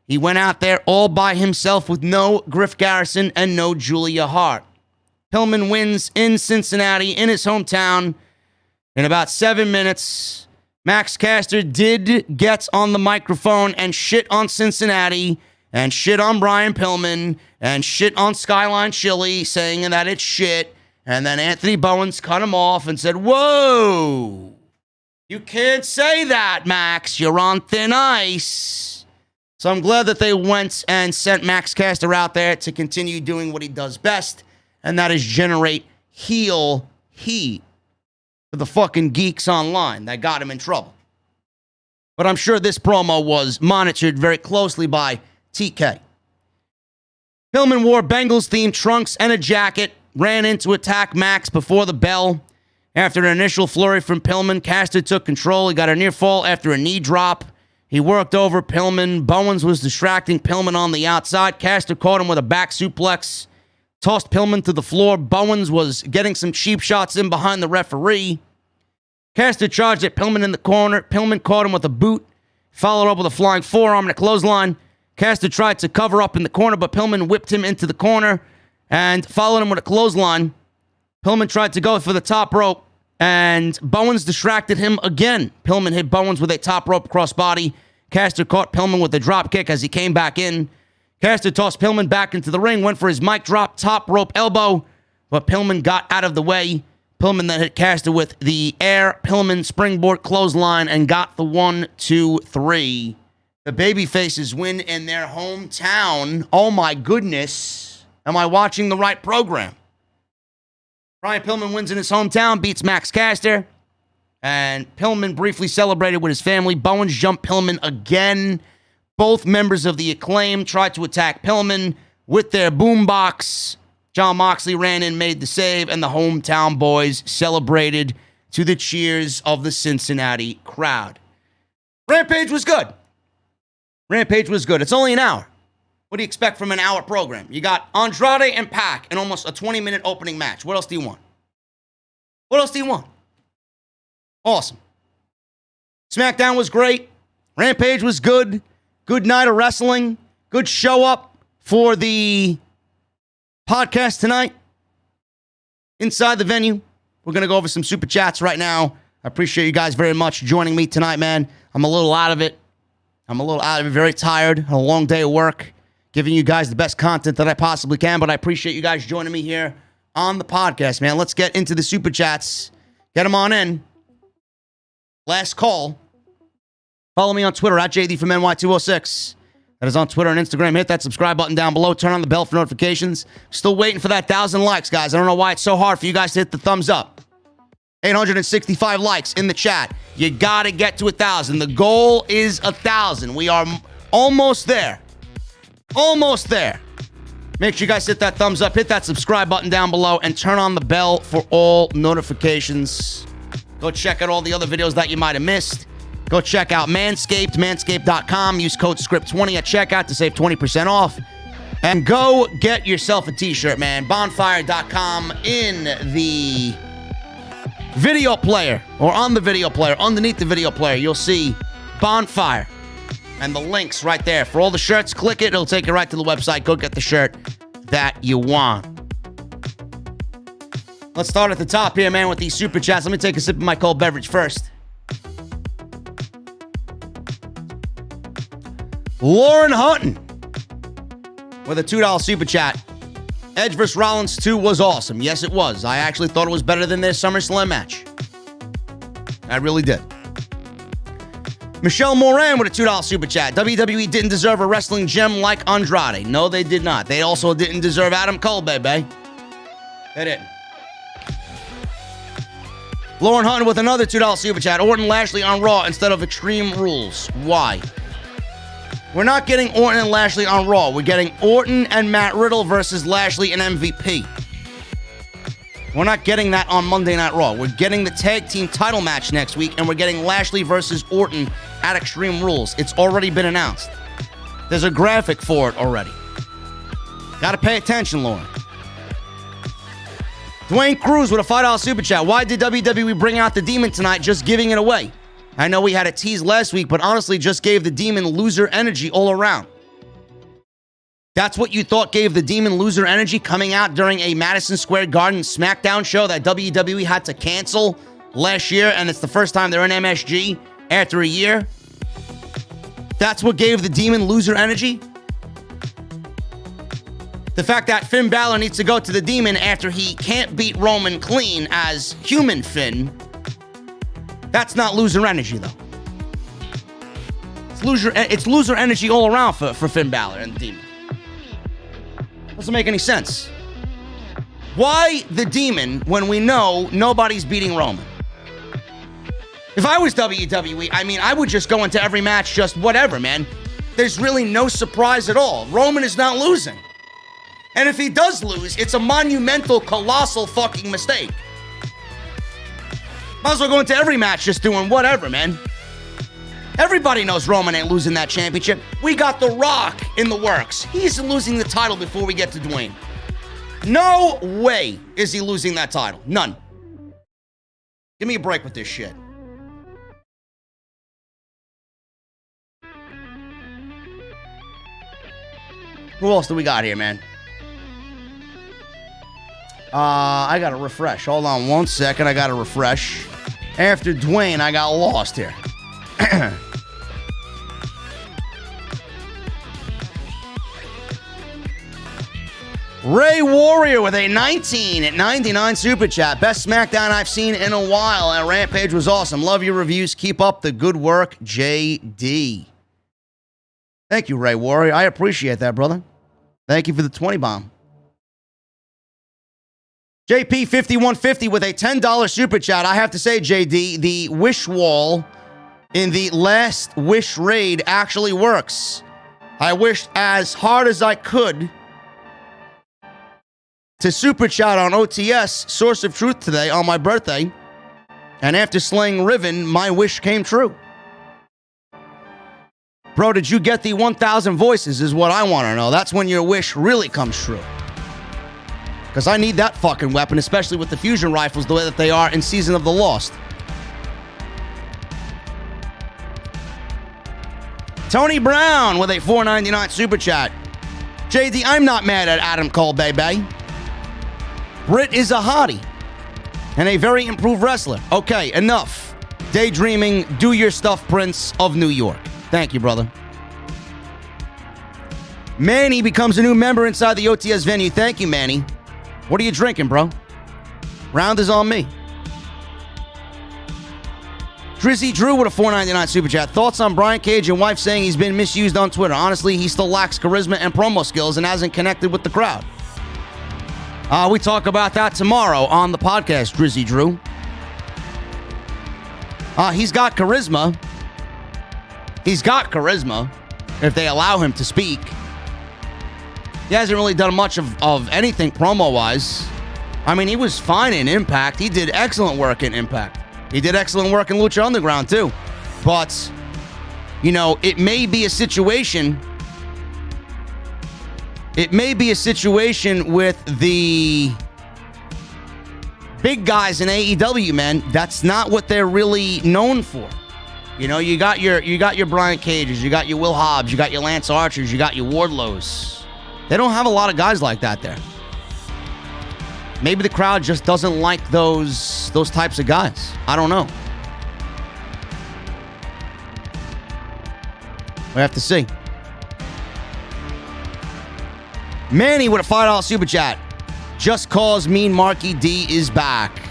he went out there all by himself with no Griff Garrison and no Julia Hart. Pillman wins in Cincinnati, in his hometown, in about 7 minutes. Max Caster did get on the microphone and shit on Cincinnati and shit on Brian Pillman and shit on Skyline Chili, saying that it's shit. And then Anthony Bowens cut him off and said, "Whoa, you can't say that, Max. You're on thin ice." So I'm glad that they went and sent Max Caster out there to continue doing what he does best, and that is generate heel heat for the fucking geeks online that got him in trouble. But I'm sure this promo was monitored very closely by TK. Pillman wore Bengals-themed trunks and a jacket, ran in to attack Max before the bell. After an initial flurry from Pillman, Caster took control. He got a near fall after a knee drop. He worked over Pillman. Bowens was distracting Pillman on the outside. Caster caught him with a back suplex. Tossed Pillman to the floor. Bowens was getting some cheap shots in behind the referee. Caster charged at Pillman in the corner. Pillman caught him with a boot. Followed up with a flying forearm and a clothesline. Caster tried to cover up in the corner, but Pillman whipped him into the corner and followed him with a clothesline. Pillman tried to go for the top rope, and Bowens distracted him again. Pillman hit Bowens with a top rope crossbody. Caster caught Pillman with a drop kick as he came back in. Caster tossed Pillman back into the ring, went for his mic drop, top rope elbow, but Pillman got out of the way. Pillman then hit Caster with the air Pillman springboard clothesline and got the 1, 2, 3. The babyfaces win in their hometown. Oh my goodness. Am I watching the right program? Brian Pillman wins in his hometown, beats Max Caster. And Pillman briefly celebrated with his family. Bowens jumped Pillman again. Both members of the Acclaimed tried to attack Pillman with their boombox. Jon Moxley ran in, made the save, and the hometown boys celebrated to the cheers of the Cincinnati crowd. Rampage was good. Rampage was good. It's only an hour. What do you expect from an hour program? You got Andrade and Pac in almost a 20-minute opening match. What else do you want? What else do you want? Awesome. SmackDown was great. Rampage was good. Good night of wrestling. Good show up for the podcast tonight. Inside the venue. We're going to go over some super chats right now. I appreciate you guys very much joining me tonight, man. I'm a little out of it. Very tired. Had a long day of work. Giving you guys the best content that I possibly can, but I appreciate you guys joining me here on the podcast, man. Let's get into the super chats. Get them on in. Last call. Follow me on Twitter at JD from NY206. That is on Twitter and Instagram. Hit that subscribe button down below. Turn on the bell for notifications. Still waiting for that 1,000 likes, guys. I don't know why it's so hard for you guys to hit the thumbs up. 865 likes in the chat. You got to get to 1,000. The goal is 1,000. We are almost there. Almost there. Make sure you guys hit that thumbs up, hit that subscribe button down below, and turn on the bell for all notifications. Go check out all the other videos that you might have missed. Go check out Manscaped, manscaped.com. Use code SCRIPT20 at checkout to save 20% off. And go get yourself a t-shirt, man. Bonfire.com in the video player, or on the video player, underneath the video player, you'll see Bonfire. And the link's right there. For all the shirts, click it. It'll take you right to the website. Go get the shirt that you want. Let's start at the top here, man, with these super chats. Let me take a sip of my cold beverage first. Lauren Hutton with a $2 super chat. Edge vs. Rollins 2 was awesome. Yes, it was. I actually thought it was better than their SummerSlam match. I really did. Michelle Moran with a $2 super chat. WWE didn't deserve a wrestling gem like Andrade. No, they did not. They also didn't deserve Adam Cole, baby. They didn't. Lauren Hutton with another $2 super chat. Orton Lashley on Raw instead of Extreme Rules. Why? We're not getting Orton and Lashley on Raw. We're getting Orton and Matt Riddle versus Lashley and MVP. We're not getting that on Monday Night Raw. We're getting the tag team title match next week, and we're getting Lashley versus Orton at Extreme Rules. It's already been announced. There's a graphic for it already. Gotta pay attention, Lauren. Dwayne Cruz with a $5 super chat. Why did WWE bring out the Demon tonight, just giving it away? I know we had a tease last week, but honestly just gave the Demon loser energy all around. That's what you thought gave the Demon loser energy, coming out during a Madison Square Garden SmackDown show that WWE had to cancel last year, and it's the first time they're in MSG after a year? That's what gave the Demon loser energy? The fact that Finn Balor needs to go to the Demon after he can't beat Roman clean as human Finn, that's not loser energy, though. It's loser energy all around for Finn Balor and the Demon. Doesn't make any sense. Why the Demon when we know nobody's beating Roman? If I was WWE, I would just go into every match just whatever, man. There's really no surprise at all. Roman is not losing. And if he does lose, it's a monumental, colossal fucking mistake. Might as well go into every match just doing whatever, man. Everybody knows Roman ain't losing that championship. We got The Rock in the works. He's losing the title before we get to Dwayne. No way is he losing that title. None. Give me a break with this shit. Who else do we got here, man? I gotta refresh. Hold on 1 second. I gotta refresh. After Dwayne, I got lost here. Ray Warrior with a 19.99 super chat. Best SmackDown I've seen in a while, and Rampage was awesome. Love your reviews. Keep up the good work, JD. Thank you, Ray Warrior. I appreciate that, brother. Thank you for the 20 bomb. JP5150 with a $10 super chat. I have to say, JD, the wish wall in the last wish raid actually works. I wished as hard as I could to super chat on OTS, Source of Truth, today on my birthday. And after slaying Riven, my wish came true. Bro, did you get the 1,000 voices is what I want to know. That's when your wish really comes true. Because I need that fucking weapon, especially with the fusion rifles the way that they are in Season of the Lost. Tony Brown with a $4.99 super chat. JD, I'm not mad at Adam Cole, baby. Britt is a hottie and a very improved wrestler. Okay, enough. Daydreaming, do your stuff, Prince of New York. Thank you, brother. Manny becomes a new member inside the OTS venue. Thank you, Manny. What are you drinking, bro? Round is on me. Drizzy Drew with a $4.99 super chat. Thoughts on Brian Cage and wife saying he's been misused on Twitter? Honestly, he still lacks charisma and promo skills and hasn't connected with the crowd. We talk about that tomorrow on the podcast, Drizzy Drew. He's got charisma. He's got charisma if they allow him to speak. He hasn't really done much of anything promo-wise. I mean, he was fine in Impact. He did excellent work in Impact. He did excellent work in Lucha Underground, too. But, you know, it may be a situation... It may be a situation with the big guys in AEW, man. That's not what they're really known for. You know, you got your Brian Cages, you got your Will Hobbs, you got your Lance Archers, you got your Wardlows. They don't have a lot of guys like that there. Maybe the crowd just doesn't like those types of guys. I don't know. We have to see. Manny with a $5 super chat. Just cause Mean Marky D is back.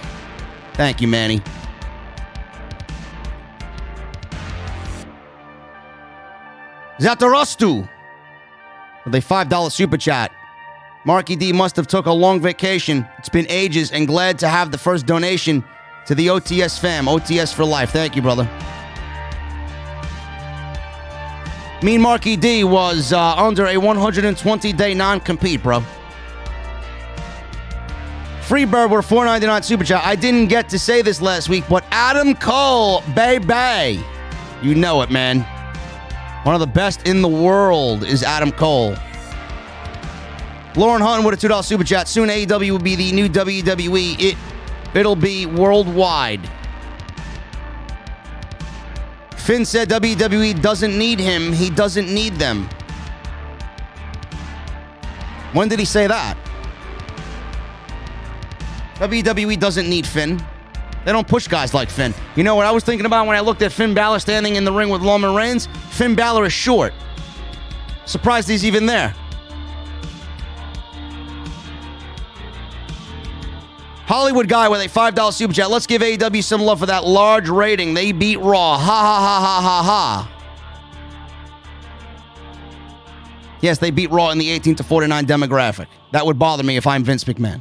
Thank you, Manny. Zatarastu with a $5 super chat. Marky D must have took a long vacation. It's been ages and glad to have the first donation to the OTS fam. OTS for life. Thank you, brother. Mean Marky D was under a 120-day non-compete, bro. Freebird with a $4.99 super chat. I didn't get to say this last week, but Adam Cole, baby. You know it, man. One of the best in the world is Adam Cole. Lauren Hutton with a $2 super chat. Soon AEW will be the new WWE. It'll be worldwide. Finn said WWE doesn't need him. He doesn't need them. When did he say that? WWE doesn't need Finn. They don't push guys like Finn. You know what I was thinking about when I looked at Finn Balor standing in the ring with Roman Reigns? Finn Balor is short. Surprised he's even there. Hollywood guy with a $5 super chat. Let's give AEW some love for that large rating. They beat Raw. Ha ha ha ha ha ha. Yes, they beat Raw in the 18 to 49 demographic. That would bother me if I'm Vince McMahon.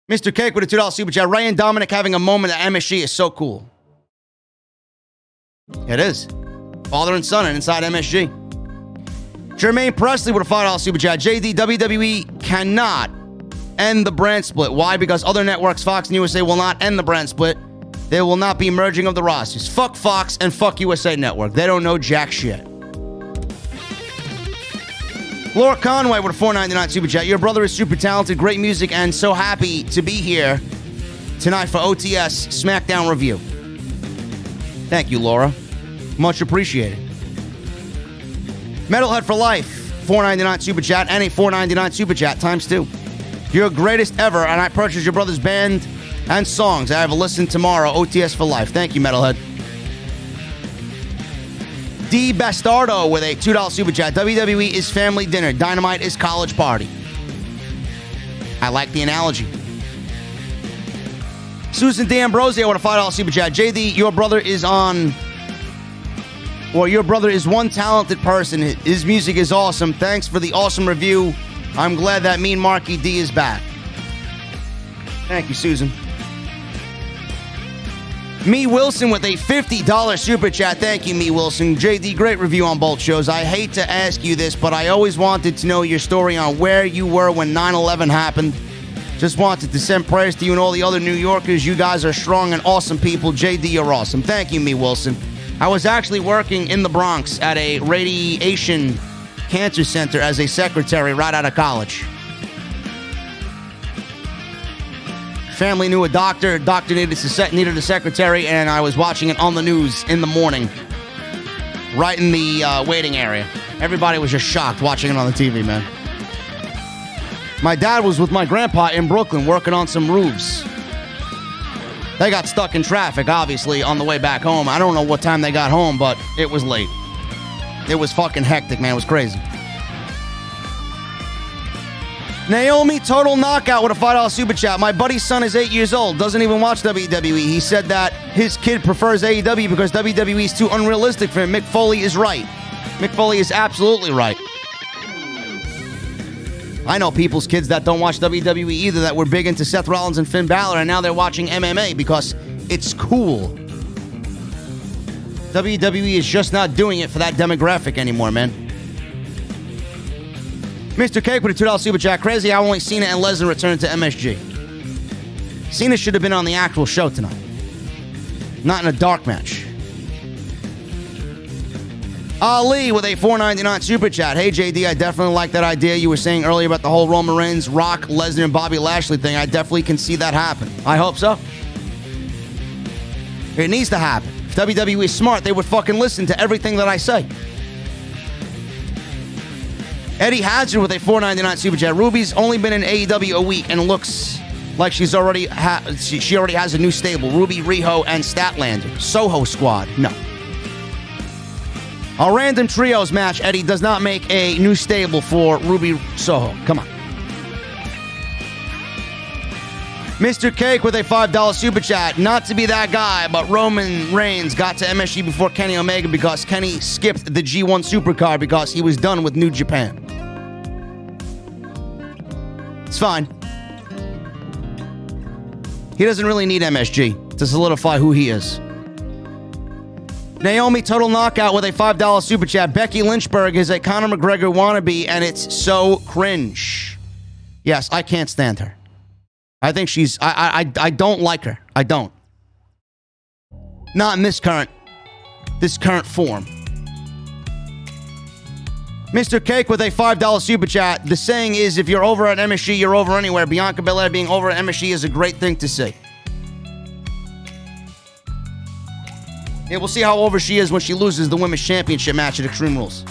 Mr. Cake with a $2 super chat. Ray and Dominic having a moment at MSG is so cool. It is. Father and son and inside MSG. Jermaine Presley with a $5 super chat. JD, WWE cannot end the brand split. Why? Because other networks, Fox and USA, will not end the brand split. There will not be merging of the rosters. Fuck Fox and fuck USA Network. They don't know jack shit. Laura Conway with a $4.99 super chat. Your brother is super talented, great music, and so happy to be here tonight for OTS SmackDown review. Thank you, Laura. Much appreciated. Metalhead for Life, $4.99 super chat, and a $4.99 super chat times 2. You're greatest ever, and I purchased your brother's band and songs. I have a listen tomorrow. OTS for Life. Thank you, Metalhead. D. Bastardo with a $2 super chat. WWE is family dinner. Dynamite is college party. I like the analogy. Susan D'Ambrosio with a $5 super chat. JD, your brother is one talented person. His music is awesome. Thanks for the awesome review. I'm glad that mean Marky D is back. Thank you, Susan. Me Wilson with a $50 super chat. Thank you, Me Wilson. JD, great review on both shows. I hate to ask you this, but I always wanted to know your story on where you were when 9/11 happened. Just wanted to send prayers to you and all the other New Yorkers. You guys are strong and awesome people. JD, you're awesome. Thank you, Me Wilson. I was actually working in the Bronx at a radiation cancer center as a secretary right out of college. Family knew a doctor. Doctor needed a secretary, and I was watching it on the news in the morning, right in the waiting area. Everybody was just shocked watching it on the TV, man. My dad was with my grandpa in Brooklyn working on some roofs. They got stuck in traffic, obviously, on the way back home. I don't know what time they got home, but it was late. It was fucking hectic, man. It was crazy. Naomi Total Knockout with a $5 super chat. My buddy's son is 8 years old. Doesn't even watch WWE. He said that his kid prefers AEW because WWE is too unrealistic for him. Mick Foley is right. Mick Foley is absolutely right. I know people's kids that don't watch WWE either that were big into Seth Rollins and Finn Balor, and now they're watching MMA because it's cool. WWE is just not doing it for that demographic anymore, man. Mr. Cake with a $2 super chat. Crazy how only Cena and Lesnar returned to MSG. Cena should have been on the actual show tonight, not in a dark match. Ali with a $4.99 super chat. Hey, JD, I definitely like that idea you were saying earlier about the whole Roman Reigns, Rock, Lesnar, and Bobby Lashley thing. I definitely can see that happen. I hope so. It needs to happen. If WWE is smart, they would fucking listen to everything that I say. Eddie Hazard with a $4.99 super chat. Ruby's only been in AEW a week and looks like she already has a new stable. Ruby, Riho, and Statlander. Soho Squad. No. A random trios match, Eddie, does not make a new stable for Ruby Soho. Come on. Mr. Cake with a $5 super chat. Not to be that guy, but Roman Reigns got to MSG before Kenny Omega because Kenny skipped the G1 Supercard because he was done with New Japan. It's fine. He doesn't really need MSG to solidify who he is. Naomi Total Knockout with a $5 super chat. Becky Lynchburg is a Conor McGregor wannabe, and it's so cringe. Yes, I can't stand her. I think she's... I don't like her. I don't. Not in this current form. Mr. Cake with a $5 super chat. The saying is, if you're over at MSG, you're over anywhere. Bianca Belair being over at MSG is a great thing to see. Yeah, we'll see how over she is when she loses the Women's Championship match at Extreme Rules.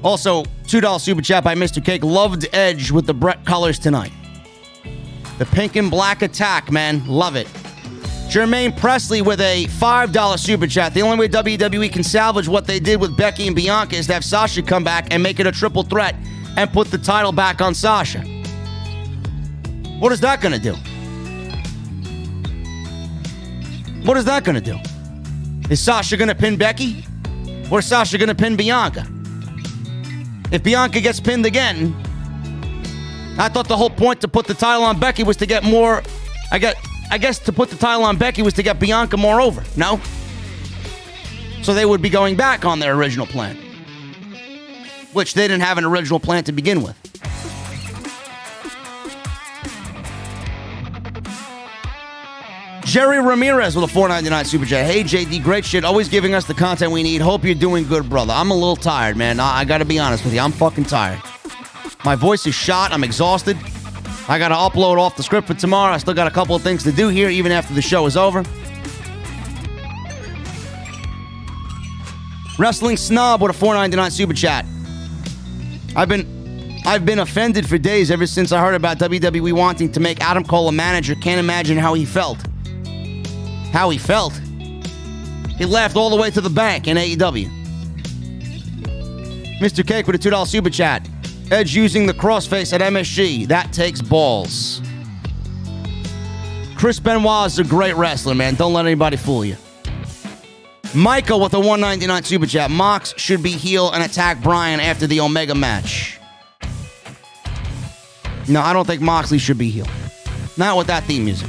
Also, $2 super chat by Mr. Cake. Loved Edge with the Brett colors tonight. The pink and black attack, man. Love it. Jermaine Presley with a $5 super chat. The only way WWE can salvage what they did with Becky and Bianca is to have Sasha come back and make it a triple threat and put the title back on Sasha. What is that going to do? What is that going to do? Is Sasha going to pin Becky? Or is Sasha going to pin Bianca? If Bianca gets pinned again, I thought the whole point to put the title on Becky was to get more... I guess to put the title on Becky was to get Bianca more over. No? So they would be going back on their original plan. Which they didn't have an original plan to begin with. Jerry Ramirez with a $4.99 super chat. Hey, JD, great shit. Always giving us the content we need. Hope you're doing good, brother. I'm a little tired, man. I got to be honest with you. I'm fucking tired. My voice is shot. I'm exhausted. I got to upload off the script for tomorrow. I still got a couple of things to do here, even after the show is over. Wrestling Snob with a $4.99 super chat. I've been offended for days ever since I heard about WWE wanting to make Adam Cole a manager. Can't imagine how he felt. How he felt? He laughed all the way to the bank in AEW. Mr. Cake with a $2 super chat. Edge using the crossface at MSG. That takes balls. Chris Benoit is a great wrestler, man. Don't let anybody fool you. Micah with a $1.99 super chat. Mox should be heel and attack Bryan after the Omega match. No, I don't think Moxley should be heel. Not with that theme music.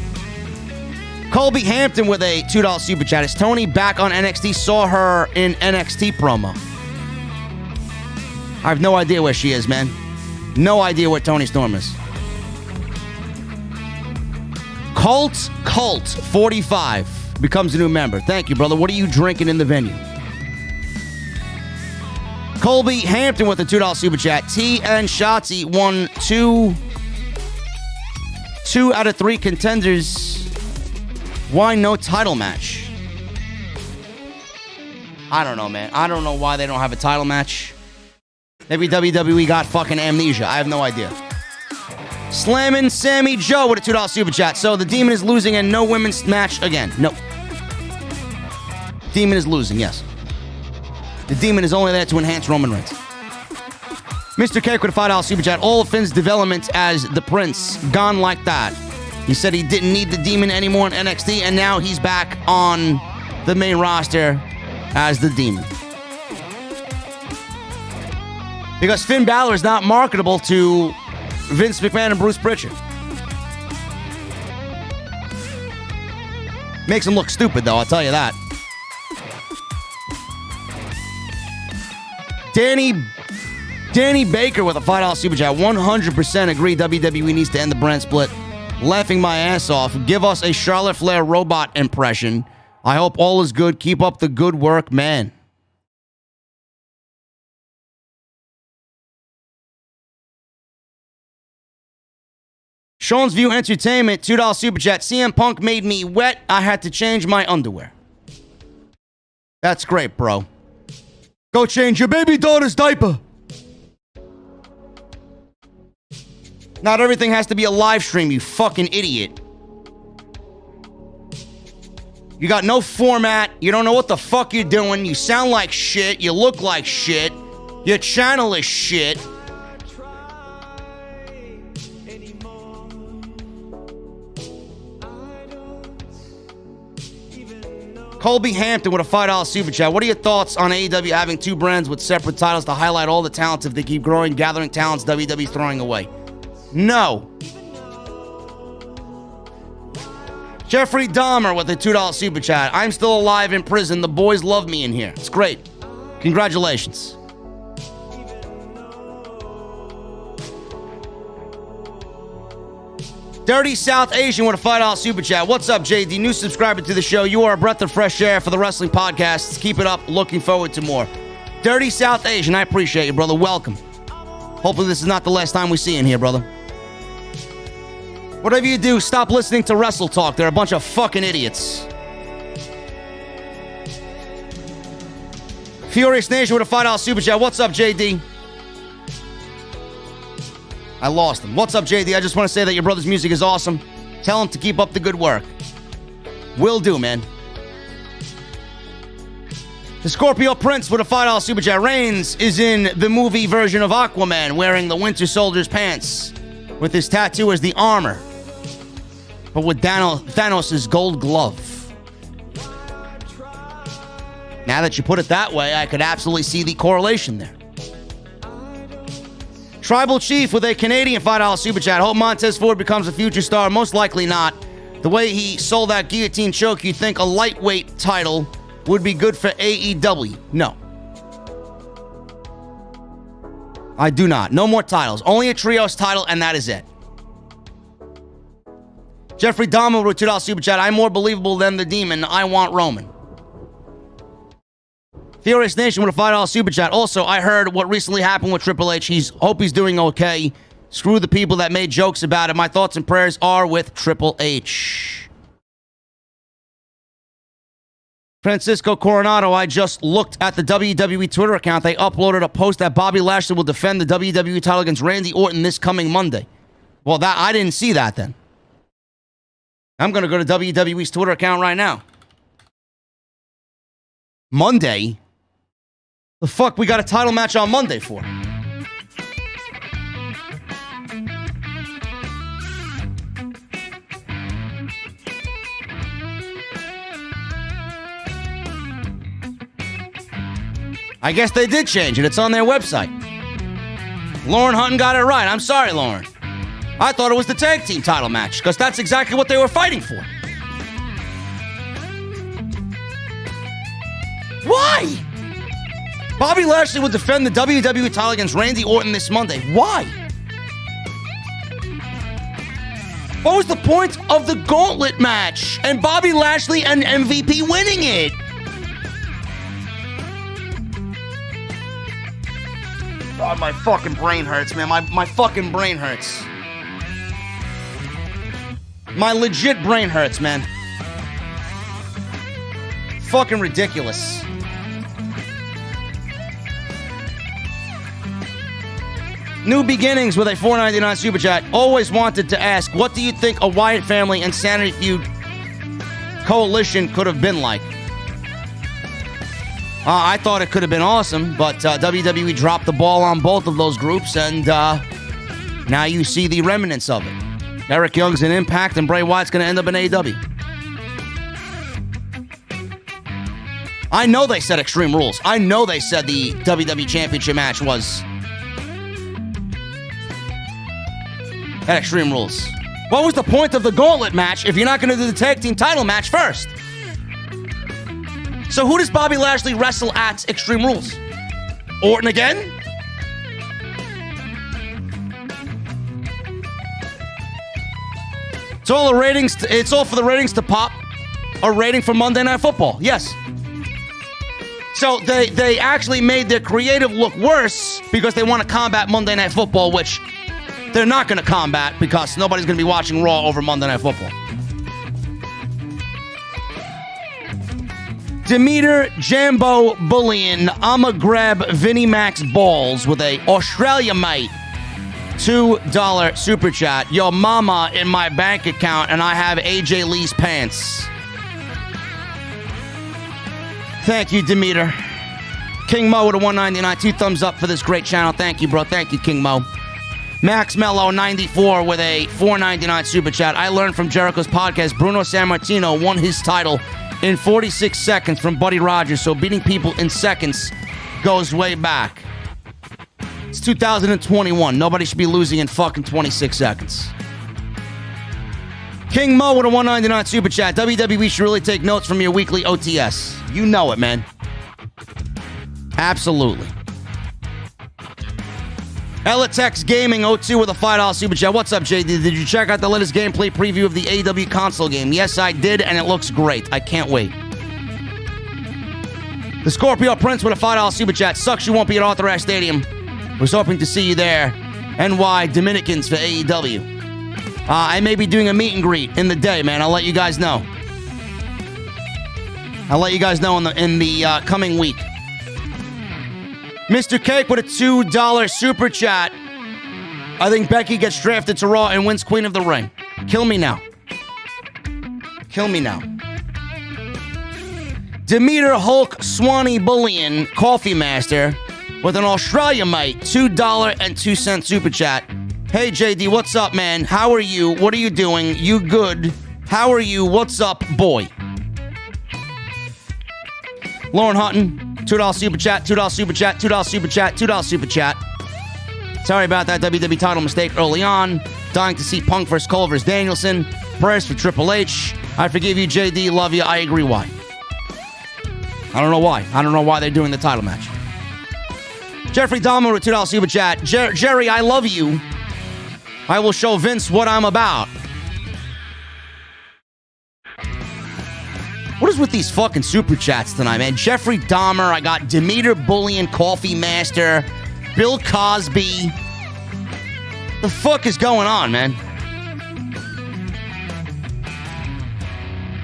Colby Hampton with a $2 super chat. Is Tony back on NXT? Saw her in NXT promo. I have no idea where she is, man. No idea where Tony Storm is. Cult 45 becomes a new member. Thank you, brother. What are you drinking in the venue? Colby Hampton with a $2 super chat. T and Shotzi won two out of 3 contenders. Why no title match? I don't know, man. I don't know why they don't have a title match. Maybe WWE got fucking amnesia. I have no idea. Slammin' Sammy Joe with a $2 super chat. So the Demon is losing and no women's match again. Nope. Demon is losing, yes. The Demon is only there to enhance Roman Reigns. Mr. Cake with a $5 super chat. All of Finn's development as the Prince gone like that. He said he didn't need the Demon anymore in NXT, and now he's back on the main roster as the Demon. Because Finn Balor is not marketable to Vince McMahon and Bruce Pritchard. Makes him look stupid, though, I'll tell you that. Danny Baker with a $5 super chat. 100% agree WWE needs to end the brand split. Laughing my ass off. Give us a Charlotte Flair robot impression. I hope all is good. Keep up the good work, man. Sean's View Entertainment, $2 super chat. CM Punk made me wet. I had to change my underwear. That's great, bro. Go change your baby daughter's diaper. Not everything has to be a live stream, you fucking idiot. You got no format. You don't know what the fuck you're doing. You sound like shit. You look like shit. Your channel is shit. Colby Hampton with a $5 super chat. What are your thoughts on AEW having 2 brands with separate titles to highlight all the talents if they keep growing, gathering talents WWE's throwing away? No. Jeffrey Dahmer with a $2 super chat. I'm still alive in prison. The boys love me in here. It's great. Congratulations. Dirty South Asian with a $5 super chat. What's up, JD? New subscriber to the show. You are a breath of fresh air for the wrestling podcasts. Keep it up. Looking forward to more. Dirty South Asian, I appreciate you, brother. Welcome. Hopefully this is not the last time we see you in here, brother. Whatever you do, stop listening to Wrestle Talk. They're a bunch of fucking idiots. Furious Nation with a $5 super chat. What's up, JD? I lost him. What's up, JD? I just want to say that your brother's music is awesome. Tell him to keep up the good work. Will do, man. The Scorpio Prince with a $5 super chat. Reigns is in the movie version of Aquaman wearing the Winter Soldier's pants with his tattoo as the armor, but with Thanos' gold glove. Now that you put it that way, I could absolutely see the correlation there. Tribal Chief with a Canadian $5 super chat. Hope Montez Ford becomes a future star. Most likely not. The way he sold that guillotine choke, you'd think a lightweight title would be good for AEW. No. I do not. No more titles. Only a trios title, and that is it. Jeffrey Dahmer with $2 super chat. I'm more believable than the demon. I want Roman. Furious Nation with a $5 super chat. Also, I heard what recently happened with Triple H. Hope he's doing okay. Screw the people that made jokes about it. My thoughts and prayers are with Triple H. Francisco Coronado, I just looked at the WWE Twitter account. They uploaded a post that Bobby Lashley will defend the WWE title against Randy Orton this coming Monday. Well, I didn't see that then. I'm going to go to WWE's Twitter account right now. Monday? The fuck we got a title match on Monday for? I guess they did change it. It's on their website. Lauren Hutton got it right. I'm sorry, Lauren. I thought it was the tag team title match because that's exactly what they were fighting for. Why? Bobby Lashley would defend the WWE title against Randy Orton this Monday. Why? What was the point of the gauntlet match and Bobby Lashley and MVP winning it? God, my fucking brain hurts, man. My fucking brain hurts. My legit brain hurts, man. Fucking ridiculous. New Beginnings with a $4.99 super chat. Always wanted to ask, what do you think a Wyatt family and Sanity Feud coalition could have been like? I thought it could have been awesome, but WWE dropped the ball on both of those groups, and now you see the remnants of it. Eric Young's in Impact, and Bray Wyatt's going to end up in AEW. I know they said Extreme Rules. I know they said the WWE Championship match was at Extreme Rules. What was the point of the gauntlet match if you're not going to do the tag team title match first? So who does Bobby Lashley wrestle at Extreme Rules? Orton again? It's all the ratings. It's all for the ratings to pop a rating for Monday Night Football. Yes. So they actually made their creative look worse because they want to combat Monday Night Football, which they're not going to combat because nobody's going to be watching Raw over Monday Night Football. Demeter Jambo Bullion, I'ma grab Vinnie Mac's balls with a Australia mate $2 super chat. Yo mama in my bank account and I have AJ Lee's pants. Thank you, Demeter. King Mo with a $1.99, 2 thumbs up for this great channel. Thank you, bro. Thank you, King Mo. Max Mello 94 with a $4.99 super chat. I learned from Jericho's podcast Bruno Sammartino won his title in 46 seconds from Buddy Rogers, so beating people in seconds goes way back. It's 2021. Nobody should be losing in fucking 26 seconds. King Mo with a $1.99 super chat. WWE should really take notes from your weekly OTS. You know it, man. Absolutely. Elitex Gaming 02 with a $5 super chat. What's up, JD? Did you check out the latest gameplay preview of the AEW console game? Yes, I did, and it looks great. I can't wait. The Scorpio Prince with a $5 super chat. Sucks you won't be at Arthur Ashe Stadium. Was hoping to see you there. NY Dominicans for AEW. I may be doing a meet and greet in the day, man. I'll let you guys know. I'll let you guys know in the coming week. Mr. Cake with a $2 super chat. I think Becky gets drafted to Raw and wins Queen of the Ring. Kill me now. Kill me now. Demeter Hulk Swanee Bullion, Coffee Master, with an Australia mate, $2.02 super chat. Hey, JD, what's up, man? How are you? What are you doing? You good? How are you? What's up, boy? Lauren Hutton, $2 super chat, $2 super chat, $2 super chat, $2 super chat. Sorry about that WWE title mistake early on. Dying to see Punk vs. Cole vs. Danielson. Prayers for Triple H. I forgive you, JD. Love you. I agree. Why? I don't know why. I don't know why they're doing the title match. Jeffrey Dahmer with $2 super chat. Jerry, I love you. I will show Vince what I'm about. What is with these fucking super chats tonight, man? Jeffrey Dahmer, I got Demeter Bullion, Coffee Master, Bill Cosby. The fuck is going on, man?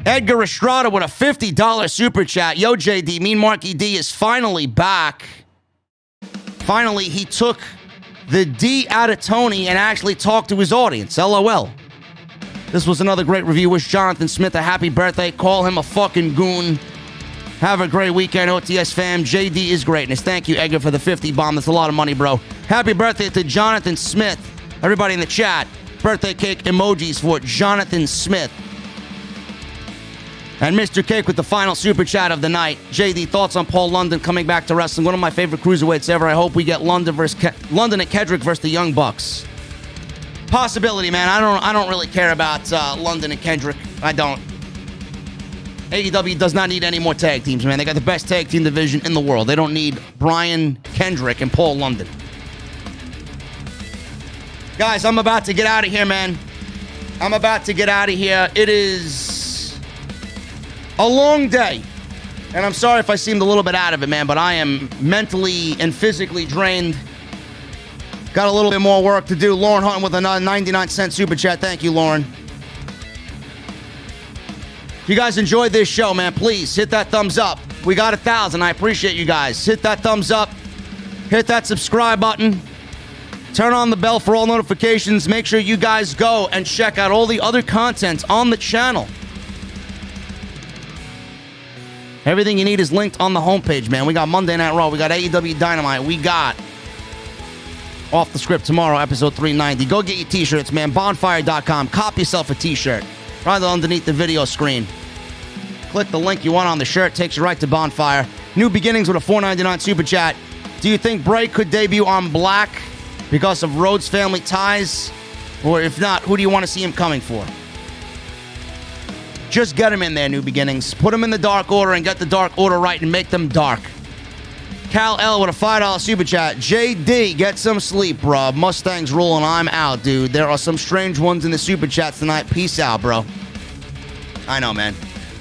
Edgar Estrada with a $50 super chat. Yo, JD, Mean Marky D is finally back. Finally, he took the D out of Tony and actually talked to his audience. LOL. This was another great review. Wish Jonathan Smith a happy birthday. Call him a fucking goon. Have a great weekend, OTS fam. JD is greatness. Thank you, Edgar, for the 50 bomb. That's a lot of money, bro. Happy birthday to Jonathan Smith. Everybody in the chat, birthday cake emojis for Jonathan Smith. And Mr. Cake with the final super chat of the night. JD, thoughts on Paul London coming back to wrestling? One of my favorite cruiserweights ever. I hope we get London and Kedrick versus the Young Bucks. Possibility, man. I don't really care about London and Kendrick. I don't. AEW does not need any more tag teams, man. They got the best tag team division in the world. They don't need Brian Kendrick and Paul London. Guys, I'm about to get out of here, man. I'm about to get out of here. It is a long day. And I'm sorry if I seemed a little bit out of it, man, but I am mentally and physically drained. Got a little bit more work to do. Lauren Hutton with a 99-cent super chat. Thank you, Lauren. If you guys enjoyed this show, man, please hit that thumbs up. We got 1,000. I appreciate you guys. Hit that thumbs up. Hit that subscribe button. Turn on the bell for all notifications. Make sure you guys go and check out all the other content on the channel. Everything you need is linked on the homepage, man. We got Monday Night Raw. We got AEW Dynamite. We got Off the Script tomorrow, episode 390. Go get your t-shirts, man. Bonfire.com. Cop yourself a t-shirt. Right underneath the video screen. Click the link you want on the shirt. Takes you right to Bonfire. New Beginnings with a $4.99 super chat. Do you think Bray could debut on Black because of Rhodes family ties? Or if not, who do you want to see him coming for? Just get him in there, New Beginnings. Put him in the Dark Order and get the Dark Order right and make them dark. Cal L with a $5 super chat. JD, get some sleep, bro. Mustangs rolling. I'm out, dude. There are some strange ones in the super chats tonight. Peace out, bro. I know, man.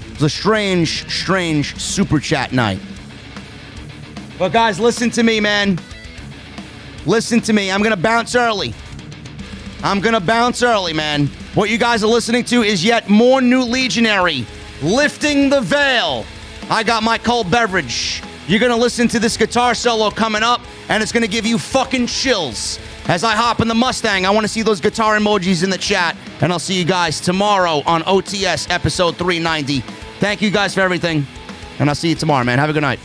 It was a strange super chat night. But guys, listen to me, man. Listen to me. I'm going to bounce early. Man. What you guys are listening to is yet more new Legionary. Lifting the Veil. I got my cold beverage. You're going to listen to this guitar solo coming up, and it's going to give you fucking chills. As I hop in the Mustang, I want to see those guitar emojis in the chat, and I'll see you guys tomorrow on OTS episode 390. Thank you guys for everything, and I'll see you tomorrow, man. Have a good night.